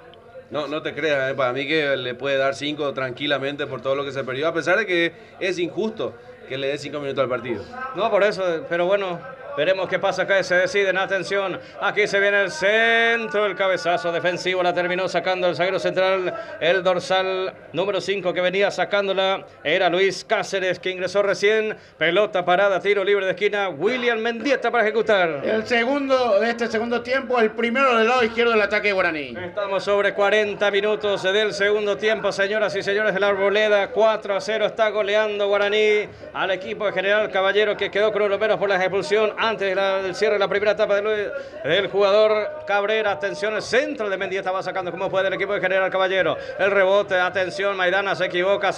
No te creas, para mí que le puede dar 5 tranquilamente por todo lo que se perdió, a pesar de que es injusto que le dé 5 minutos al partido. No, por eso, pero bueno, veremos qué pasa acá, se deciden, atención, aquí se viene el centro, el cabezazo defensivo, la terminó sacando el zaguero central, el dorsal número 5 que venía sacándola, era Luis Cáceres que ingresó recién, pelota parada, tiro libre de esquina, William Mendieta para ejecutar. El segundo de este segundo tiempo, el primero del lado izquierdo del ataque guaraní. Estamos sobre 40 minutos del segundo tiempo, señoras y señores de la Arboleda, 4-0 está goleando Guaraní al equipo de General Caballero que quedó con uno menos por la expulsión antes del cierre de la primera etapa del jugador Cabrera. Atención, el centro de Mendieta va sacando como puede el equipo de General Caballero. El rebote, atención, Maidana se equivoca,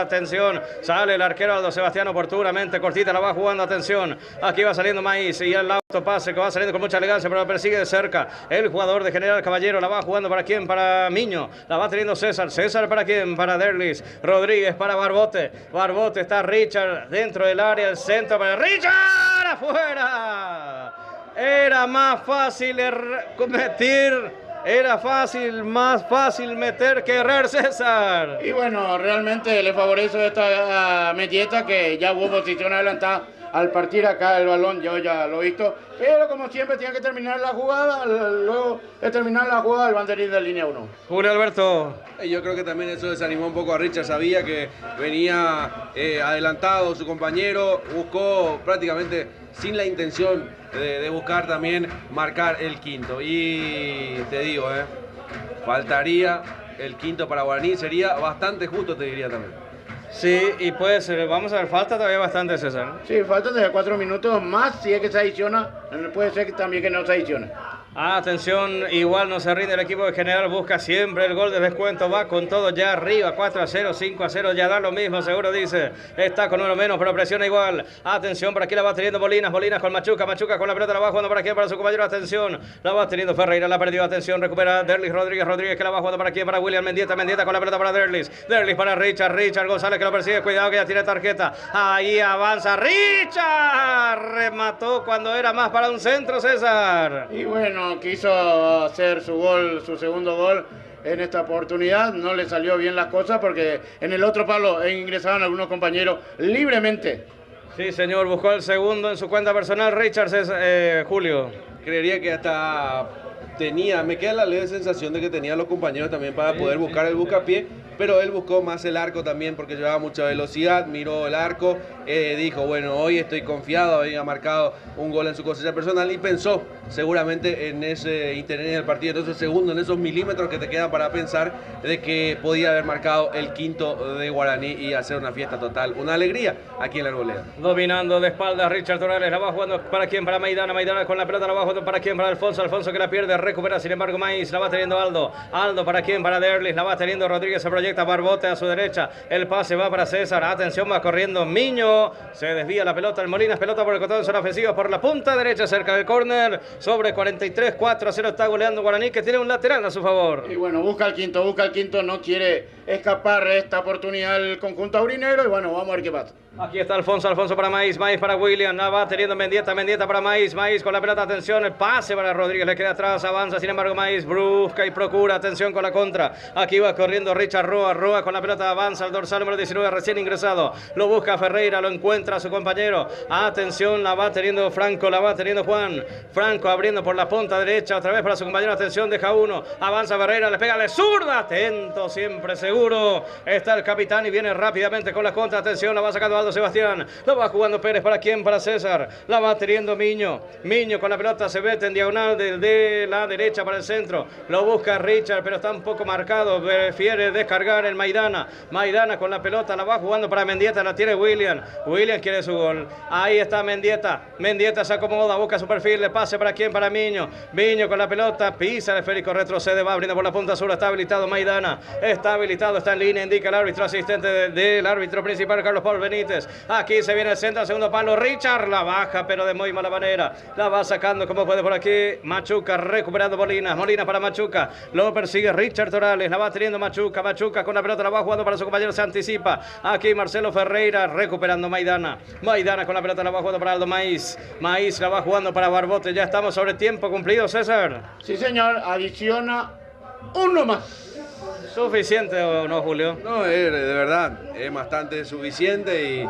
atención. Sale el arquero Aldo Sebastián oportunamente, cortita la va jugando, atención. Aquí va saliendo Maíz y el autopase que va saliendo con mucha elegancia, pero lo persigue de cerca. El jugador de General Caballero la va jugando para quién, para Miño. La va teniendo César. César para quién, para Derlis. Rodríguez para Barbote. Barbote está Richard dentro del área, el centro para Richard. ¡Afuera! Era más fácil más fácil meter que errar, César. Y bueno, realmente le favorece esta Mendieta que ya hubo posición adelantada al partir acá el balón, yo ya lo he visto, pero como siempre tiene que terminar la jugada, luego de terminar la jugada el banderín de línea 1. Julio Alberto. Yo creo que también eso desanimó un poco a Richard, sabía que venía adelantado su compañero, buscó prácticamente sin la intención de buscar también marcar el 5. Y te digo, faltaría el 5 para Guaraní, sería bastante justo, te diría también. Sí, y puede ser, vamos a ver, falta todavía bastante, César. Sí, faltan de 4 minutos más, si es que se adiciona, puede ser que también que no se adicione. Atención, igual no se rinde el equipo de General, busca siempre el gol de descuento, va con todo ya arriba, 4-0, 5-0, ya da lo mismo, seguro dice, está con uno menos, pero presiona igual. Atención, por aquí la va teniendo Molinas con Machuca con la pelota la va jugando para aquí, para su compañero, atención, la va teniendo Ferreira, la perdió, atención, recupera Derlis Rodríguez que la va jugando para aquí, para William Mendieta con la pelota para Derlis para Richard González que lo persigue, cuidado que ya tiene tarjeta, ahí avanza Richard, remató cuando era más para un centro, César. Y bueno, quiso hacer su segundo gol en esta oportunidad, no le salió bien las cosas porque en el otro palo ingresaban algunos compañeros libremente. Sí, señor, buscó el segundo en su cuenta personal, Richards, Julio. Creería que hasta me queda la leve sensación de que tenía los compañeros también para poder buscar el buscapié, pero él buscó más el arco también porque llevaba mucha velocidad, miró el arco, dijo, bueno, hoy estoy confiado, había marcado un gol en su cosecha personal y pensó seguramente en ese interés del partido, entonces segundo, en esos milímetros que te quedan para pensar de que podía haber marcado el 5 de Guaraní y hacer una fiesta total, una alegría aquí en la Arboleda. Dominando de espaldas Richard Torales, la va jugando para quién, para Maidana con la pelota la va jugando para quién, para Alfonso que la pierde, recupera sin embargo Maíz, la va teniendo Aldo para quién, para Derlis, la va teniendo Rodríguez, se proyecta Barbote a su derecha, el pase va para César, atención, va corriendo Miño, se desvía la pelota, el Molinas, pelota por el costado en zona ofensiva, por la punta derecha cerca del córner, sobre 43, 4-0 está goleando Guaraní que tiene un lateral a su favor. Y bueno, busca el quinto, no quiere escapar esta oportunidad el conjunto aurinero y bueno, vamos a ver qué pasa. Aquí está Alfonso, Alfonso para Maíz, Maíz para William, va teniendo Mendieta, Mendieta para Maíz, Maíz con la pelota, atención, el pase para Rodríguez, le queda atrás, avanza, sin embargo Maíz busca y procura, atención con la contra, aquí va corriendo Richard Roa, Roa con la pelota, avanza al dorsal número 19, recién ingresado, lo busca Ferreira, lo encuentra a su compañero, atención, la va teniendo Franco, la va teniendo Juan, Franco abriendo por la punta derecha, otra vez para su compañero, atención, deja uno, avanza Ferreira, le pega de zurda, atento, siempre seguro, está el capitán y viene rápidamente con la contra, atención, la va sacando Sebastián, la va jugando Pérez, ¿para quién? Para César, la va teniendo Miño, Miño con la pelota se mete en diagonal de la derecha para el centro, lo busca Richard, pero está un poco marcado, prefiere descargar el Maidana, Maidana con la pelota, la va jugando para Mendieta, la tiene William, William quiere su gol, ahí está Mendieta, Mendieta se acomoda, busca su perfil, le pase ¿para quién? Para Miño, Miño con la pelota, pisa el esférico, retrocede, va abriendo por la punta sur, está habilitado Maidana, está habilitado, está en línea, indica el árbitro asistente del árbitro principal, Carlos Paul Benítez. Aquí se viene el centro, segundo palo, Richard la baja, pero de muy mala manera. La va sacando como puede por aquí. Machuca recuperando Molina. Molina para Machuca. Lo persigue Richard Torales. La va teniendo Machuca. Machuca con la pelota la va jugando para su compañero. Se anticipa. Aquí Marcelo Ferreira recuperando Maidana. Maidana con la pelota la va jugando para Aldo Maíz. Maíz la va jugando para Barbote. Ya estamos sobre tiempo cumplido, César. Sí, señor. Adiciona uno más. ¿Suficiente o no, Julio? No, de verdad, es bastante suficiente y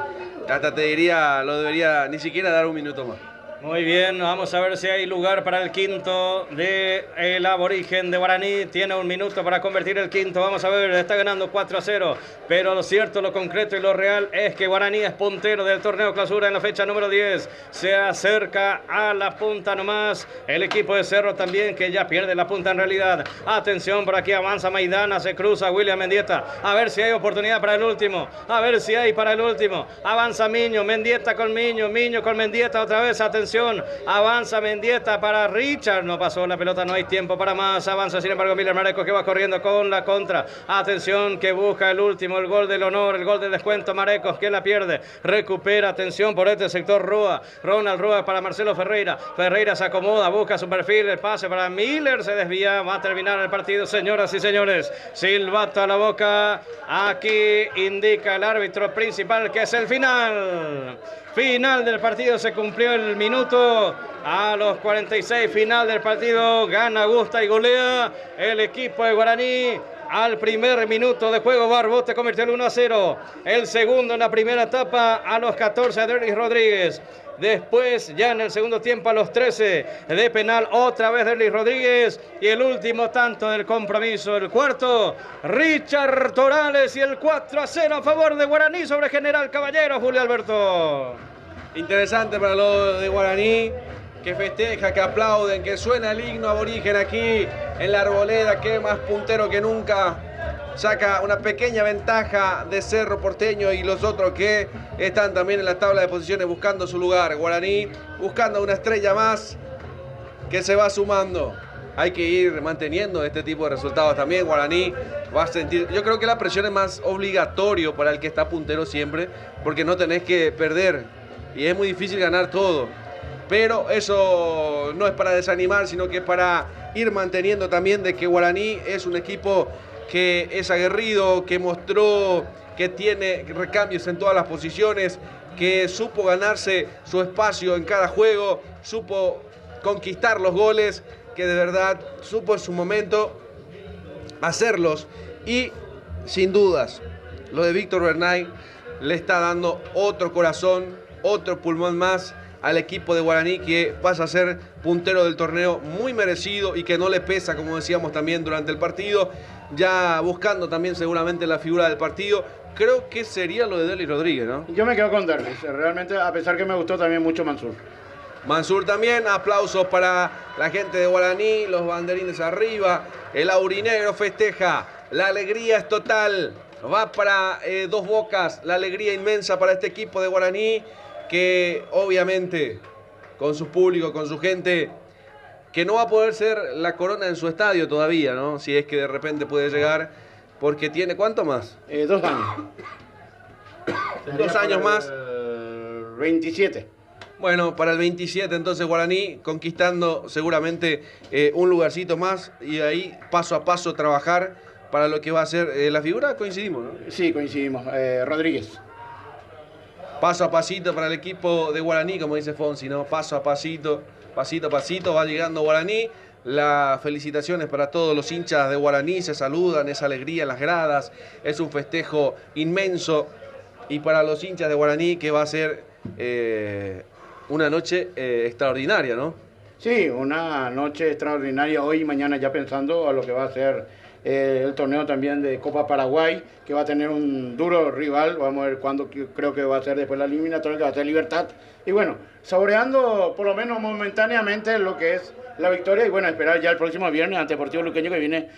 hasta te diría, lo debería ni siquiera dar un minuto más. Muy bien, vamos a ver si hay lugar para el quinto del aborigen de Guaraní. Tiene un minuto para convertir el quinto. Vamos a ver, está ganando 4-0. Pero lo cierto, lo concreto y lo real es que Guaraní es puntero del torneo clausura en la fecha número 10. Se acerca a la punta nomás. El equipo de Cerro también, que ya pierde la punta en realidad. Atención, por aquí avanza Maidana, se cruza William Mendieta. A ver si hay oportunidad para el último. A ver si hay para el último. Avanza Miño, Mendieta con Miño, Miño con Mendieta otra vez. Atención. Avanza Mendieta para Richard, no pasó la pelota, no hay tiempo para más, avanza sin embargo Miller Marecos que va corriendo con la contra, atención que busca el último, el gol del honor, el gol del descuento, Marecos que la pierde, recupera, atención por este sector Roa, Ronald Roa para Marcelo Ferreira, Ferreira se acomoda, busca su perfil, el pase para Miller, se desvía, va a terminar el partido, señoras y señores, silbato a la boca, aquí indica el árbitro principal que es el final. Final del partido, se cumplió el minuto a los 46, final del partido, gana, gusta y golea el equipo de Guaraní. Al primer minuto de juego, Barbote convirtió el 1-0. El segundo en la primera etapa a los 14 de Derlis Rodríguez. Después, ya en el segundo tiempo, a los 13 de penal, otra vez Derlis Rodríguez. Y el último tanto del compromiso, el cuarto, Richard Torales. Y el 4-0 a favor de Guaraní sobre General Caballero, Julio Alberto. Interesante para lo de Guaraní, que festeja, que aplauden, que suena el himno aborigen aquí en la Arboleda, que es más puntero que nunca. Saca una pequeña ventaja de Cerro Porteño y los otros que están también en la tabla de posiciones buscando su lugar. Guaraní buscando una estrella más que se va sumando. Hay que ir manteniendo este tipo de resultados también. Guaraní va a sentir, yo creo que la presión es más obligatorio para el que está puntero siempre, porque no tenés que perder y es muy difícil ganar todo. Pero eso no es para desanimar, sino que es para ir manteniendo también de que Guaraní es un equipo que es aguerrido, que mostró que tiene recambios en todas las posiciones, que supo ganarse su espacio en cada juego, supo conquistar los goles, que de verdad supo en su momento hacerlos. Y sin dudas, lo de Víctor Bernay le está dando otro corazón, otro pulmón más al equipo de Guaraní, que pasa a ser puntero del torneo, muy merecido y que no le pesa, como decíamos también durante el partido, ya buscando también seguramente la figura del partido. Creo que sería lo de Derlis Rodríguez, ¿no? Yo me quedo con Derlis, realmente, a pesar que me gustó también mucho Mansur. Mansur también, aplausos para la gente de Guaraní, los banderines arriba, el aurinegro festeja, la alegría es total, va para Dos Bocas, la alegría inmensa para este equipo de Guaraní, que obviamente con su público, con su gente, que no va a poder ser la corona en su estadio todavía, ¿no? Si es que de repente puede llegar, porque tiene, ¿cuánto más? 2 años. 2 años más. 27. Bueno, para el 27 entonces Guaraní conquistando seguramente un lugarcito más y ahí paso a paso trabajar para lo que va a ser la figura. Coincidimos, ¿no? Sí, coincidimos. Rodríguez. paso a pasito para el equipo de Guaraní, como dice Fonsi, ¿no? Paso a pasito, pasito a pasito, va llegando Guaraní. Las felicitaciones para todos los hinchas de Guaraní, se saludan, es alegría en las gradas, es un festejo inmenso. Y para los hinchas de Guaraní, que va a ser una noche extraordinaria, ¿no? Sí, una noche extraordinaria hoy y mañana, ya pensando a lo que va a ser el torneo también de Copa Paraguay, que va a tener un duro rival. Vamos a ver cuándo, creo que va a ser después la eliminatoria, que va a ser Libertad. Y bueno, saboreando por lo menos momentáneamente lo que es la victoria, y bueno, esperar ya el próximo viernes ante Deportivo Luqueño, que viene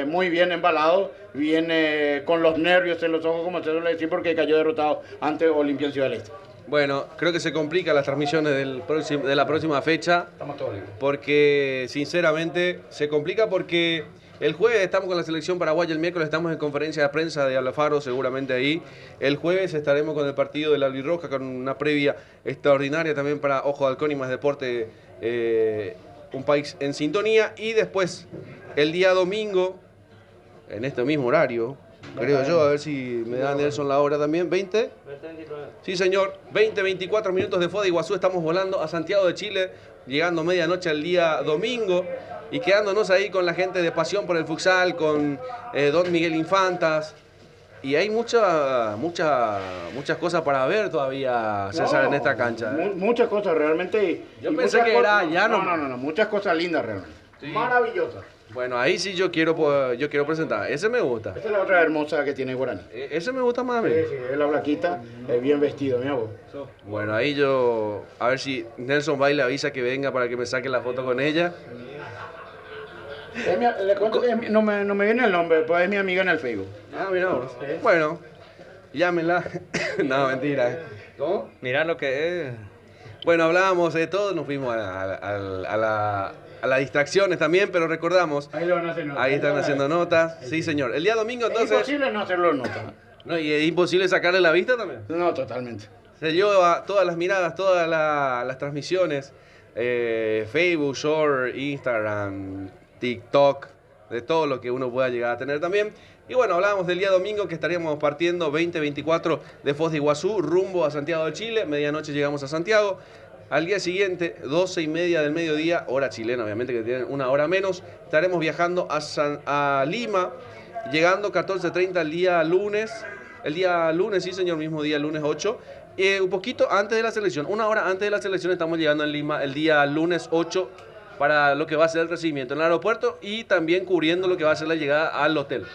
muy bien embalado, viene con los nervios en los ojos, como se suele decir, porque cayó derrotado ante Olimpia en Ciudad del Este. Bueno, creo que se complican las transmisiones de la próxima fecha, porque sinceramente se complica porque el jueves estamos con la selección paraguaya, el miércoles estamos en conferencia de prensa de Alfaro, seguramente ahí. El jueves estaremos con el partido de la Albirroja, con una previa extraordinaria también para Ojo de Halcón y Más Deporte, un país en sintonía. Y después, el día domingo, en este mismo horario, creo yo, a ver si me da Nelson la hora también, 20. Sí, señor, 20-24 minutos de Foz de Iguazú, estamos volando a Santiago de Chile, llegando medianoche al día domingo y quedándonos ahí con la gente de Pasión por el Futsal, con Don Miguel Infantas. Y hay muchas cosas para ver todavía, César, en esta cancha. Muchas cosas realmente. Yo pensé que era ya no, muchas cosas lindas realmente. Sí. Maravillosas. Bueno, ahí sí yo quiero presentar. Ese me gusta. Esa es la otra hermosa que tiene Guaraní. Ese me gusta más a mí. Sí, es la blanquita, bien vestido, mi abuelo. Bueno, ahí yo, a ver si Nelson va y le avisa que venga para que me saque la foto con ella. Le cuento que no me viene el nombre, pues es mi amiga en el Facebook. Ah, mira vos. Bueno, llámenla. No, mentira. ¿Cómo? Mirá lo que es. Bueno, hablábamos de todo, nos fuimos a las distracciones también, pero recordamos. Ahí lo van a hacer notas. Ahí están haciendo notas. Sí, señor. El día domingo entonces. Es imposible no hacerlo nota. No, y es imposible sacarle la vista también. No, totalmente. Se lleva todas las miradas, todas las transmisiones, Facebook, Short, Instagram, TikTok, de todo lo que uno pueda llegar a tener también. Y bueno, hablábamos del día domingo que estaríamos partiendo 20-24 de Foz de Iguazú, rumbo a Santiago de Chile. Medianoche llegamos a Santiago. Al día siguiente, 12:30 del mediodía, hora chilena, obviamente que tienen una hora menos, estaremos viajando a Lima, llegando 14:30 el día lunes. El día lunes, sí señor, mismo día, lunes 8. Un poquito antes de la selección, una hora antes de la selección estamos llegando en Lima el día lunes 8 para lo que va a ser el recibimiento en el aeropuerto y también cubriendo lo que va a ser la llegada al hotel.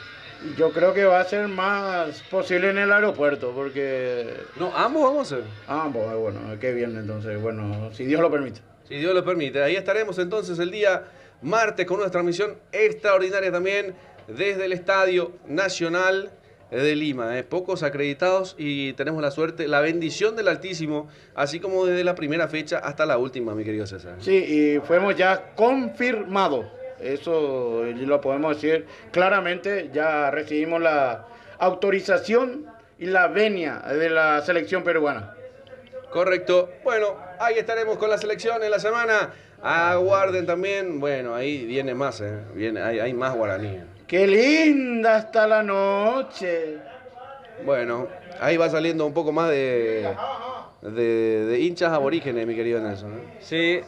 Yo creo que va a ser más posible en el aeropuerto, porque... No, ambos vamos a hacer. Ambos, bueno, qué bien entonces, bueno, si Dios lo permite. Si Dios lo permite. Ahí estaremos entonces el día martes con una transmisión extraordinaria también desde el Estadio Nacional de Lima. Pocos acreditados y tenemos la suerte, la bendición del Altísimo, así como desde la primera fecha hasta la última, mi querido César. Sí, y fuimos ya confirmados. Eso lo podemos decir claramente. Ya recibimos la autorización y la venia de la selección peruana. Correcto. Bueno, ahí estaremos con la selección en la semana. Aguarden también. Bueno, ahí viene más, hay más Guaraní. ¡Qué linda está la noche! Bueno, ahí va saliendo un poco más de hinchas aborígenes, mi querido Nelson. Sí,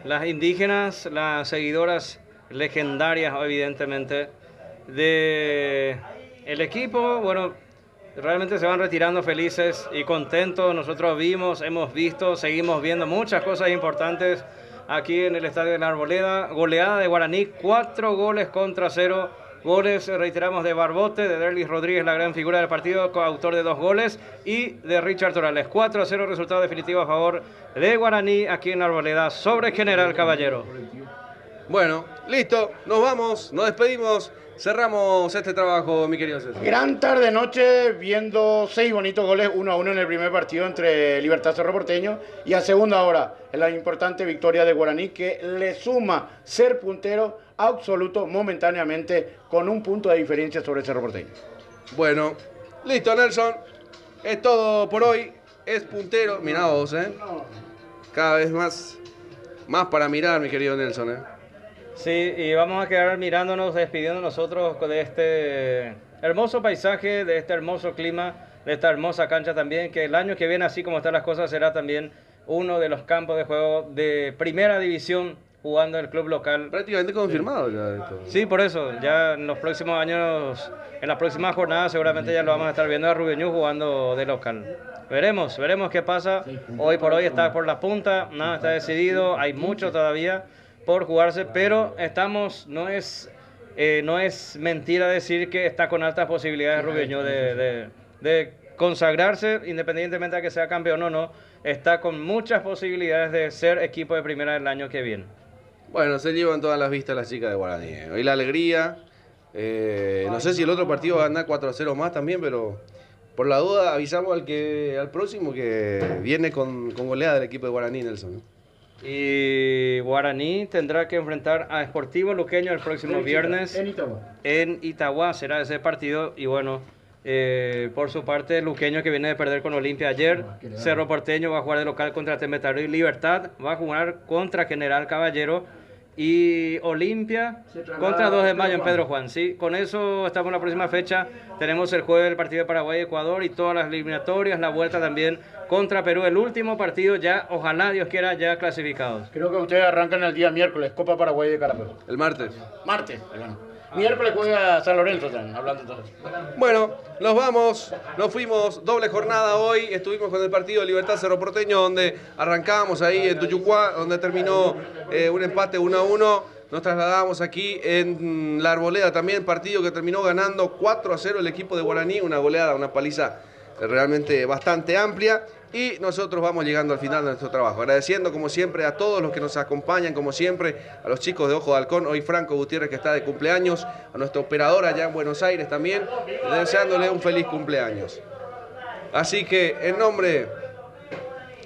las indígenas, las seguidoras legendarias, evidentemente, de el equipo, bueno, realmente se van retirando felices y contentos. Nosotros hemos visto, seguimos viendo muchas cosas importantes aquí en el Estadio de la Arboleda. Goleada de Guaraní, 4 goles contra 0. Goles, reiteramos, de Barbote, de Derlis Rodríguez, la gran figura del partido, coautor de 2 goles, y de Richard Torales. 4-0, resultado definitivo a favor de Guaraní aquí en la Arboleda sobre General Caballero. Bueno, listo, nos vamos, nos despedimos, cerramos este trabajo, mi querido César. Gran tarde-noche, viendo 6 bonitos goles, 1-1 en el primer partido entre Libertad Cerro Porteño, y a segunda hora, en la importante victoria de Guaraní, que le suma ser puntero absoluto momentáneamente con 1 punto de diferencia sobre Cerro Porteño. Bueno, listo, Nelson, es todo por hoy, es puntero, mirá vos, cada vez más para mirar, mi querido Nelson, Sí, y vamos a quedar mirándonos, despidiendo nosotros de este hermoso paisaje, de este hermoso clima de esta hermosa cancha también, que el año que viene, así como están las cosas, será también uno de los campos de juego de primera división jugando el club local. Prácticamente confirmado ya esto. Sí, por eso, ya en los próximos años, en las próximas jornadas seguramente ya lo vamos a estar viendo a Rubio Ñu jugando de local. Veremos qué pasa. Hoy por hoy está por la punta, nada está decidido, hay mucho todavía por jugarse, pero no es mentira decir que está con altas posibilidades Rubio Ñu de consagrarse, independientemente de que sea campeón o no, está con muchas posibilidades de ser equipo de primera el año que viene. Bueno, se llevan todas las vistas las chicas de Guaraní. Hoy la alegría. No sé si el otro partido va a ganar 4-0 más también, pero por la duda avisamos al próximo que viene con goleada del equipo de Guaraní, Nelson. Y Guaraní tendrá que enfrentar a Sportivo Luqueño el próximo viernes en Itagua. Será ese partido y bueno, por su parte Luqueño, que viene de perder con Olimpia ayer, Cerro Porteño va a jugar de local contra Temetario y Libertad va a jugar contra General Caballero y Olimpia contra 2 de mayo en Pedro Juan. Sí, con eso estamos en la próxima fecha. Tenemos el jueves el partido de Paraguay y Ecuador y todas las eliminatorias, la vuelta también contra Perú, el último partido ya, ojalá Dios quiera, ya clasificados. Creo que ustedes arrancan el día miércoles, Copa Paraguay de Carapeo. El martes. Martes, bueno. Miércoles juega San Lorenzo también, hablando entonces. Bueno, nos vamos, nos fuimos, doble jornada hoy, estuvimos con el partido de Libertad Cerro Porteño, donde arrancamos ahí en Tuyucuá, donde terminó un empate 1-1. Nos trasladamos aquí en La Arboleda también, partido que terminó ganando 4-0 el equipo de Guaraní, una goleada, una paliza realmente bastante amplia. Y nosotros vamos llegando al final de nuestro trabajo, agradeciendo como siempre a todos los que nos acompañan, como siempre, a los chicos de Ojo de Halcón, hoy Franco Gutiérrez que está de cumpleaños, a nuestro operador allá en Buenos Aires también, deseándole un feliz cumpleaños. Así que en nombre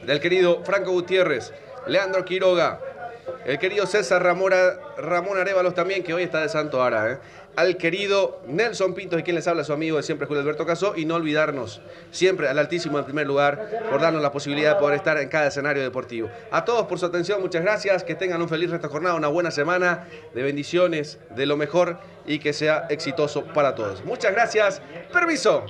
del querido Franco Gutiérrez, Leandro Quiroga, el querido César Ramón Arévalos también, que hoy está de Santo Ara, al querido Nelson Pintos, y quien les habla, su amigo de siempre, Julio Alberto Casó, y no olvidarnos siempre al Altísimo en primer lugar por darnos la posibilidad de poder estar en cada escenario deportivo. A todos por su atención, muchas gracias, que tengan un feliz resto de jornada, una buena semana, de bendiciones, de lo mejor y que sea exitoso para todos. Muchas gracias, permiso.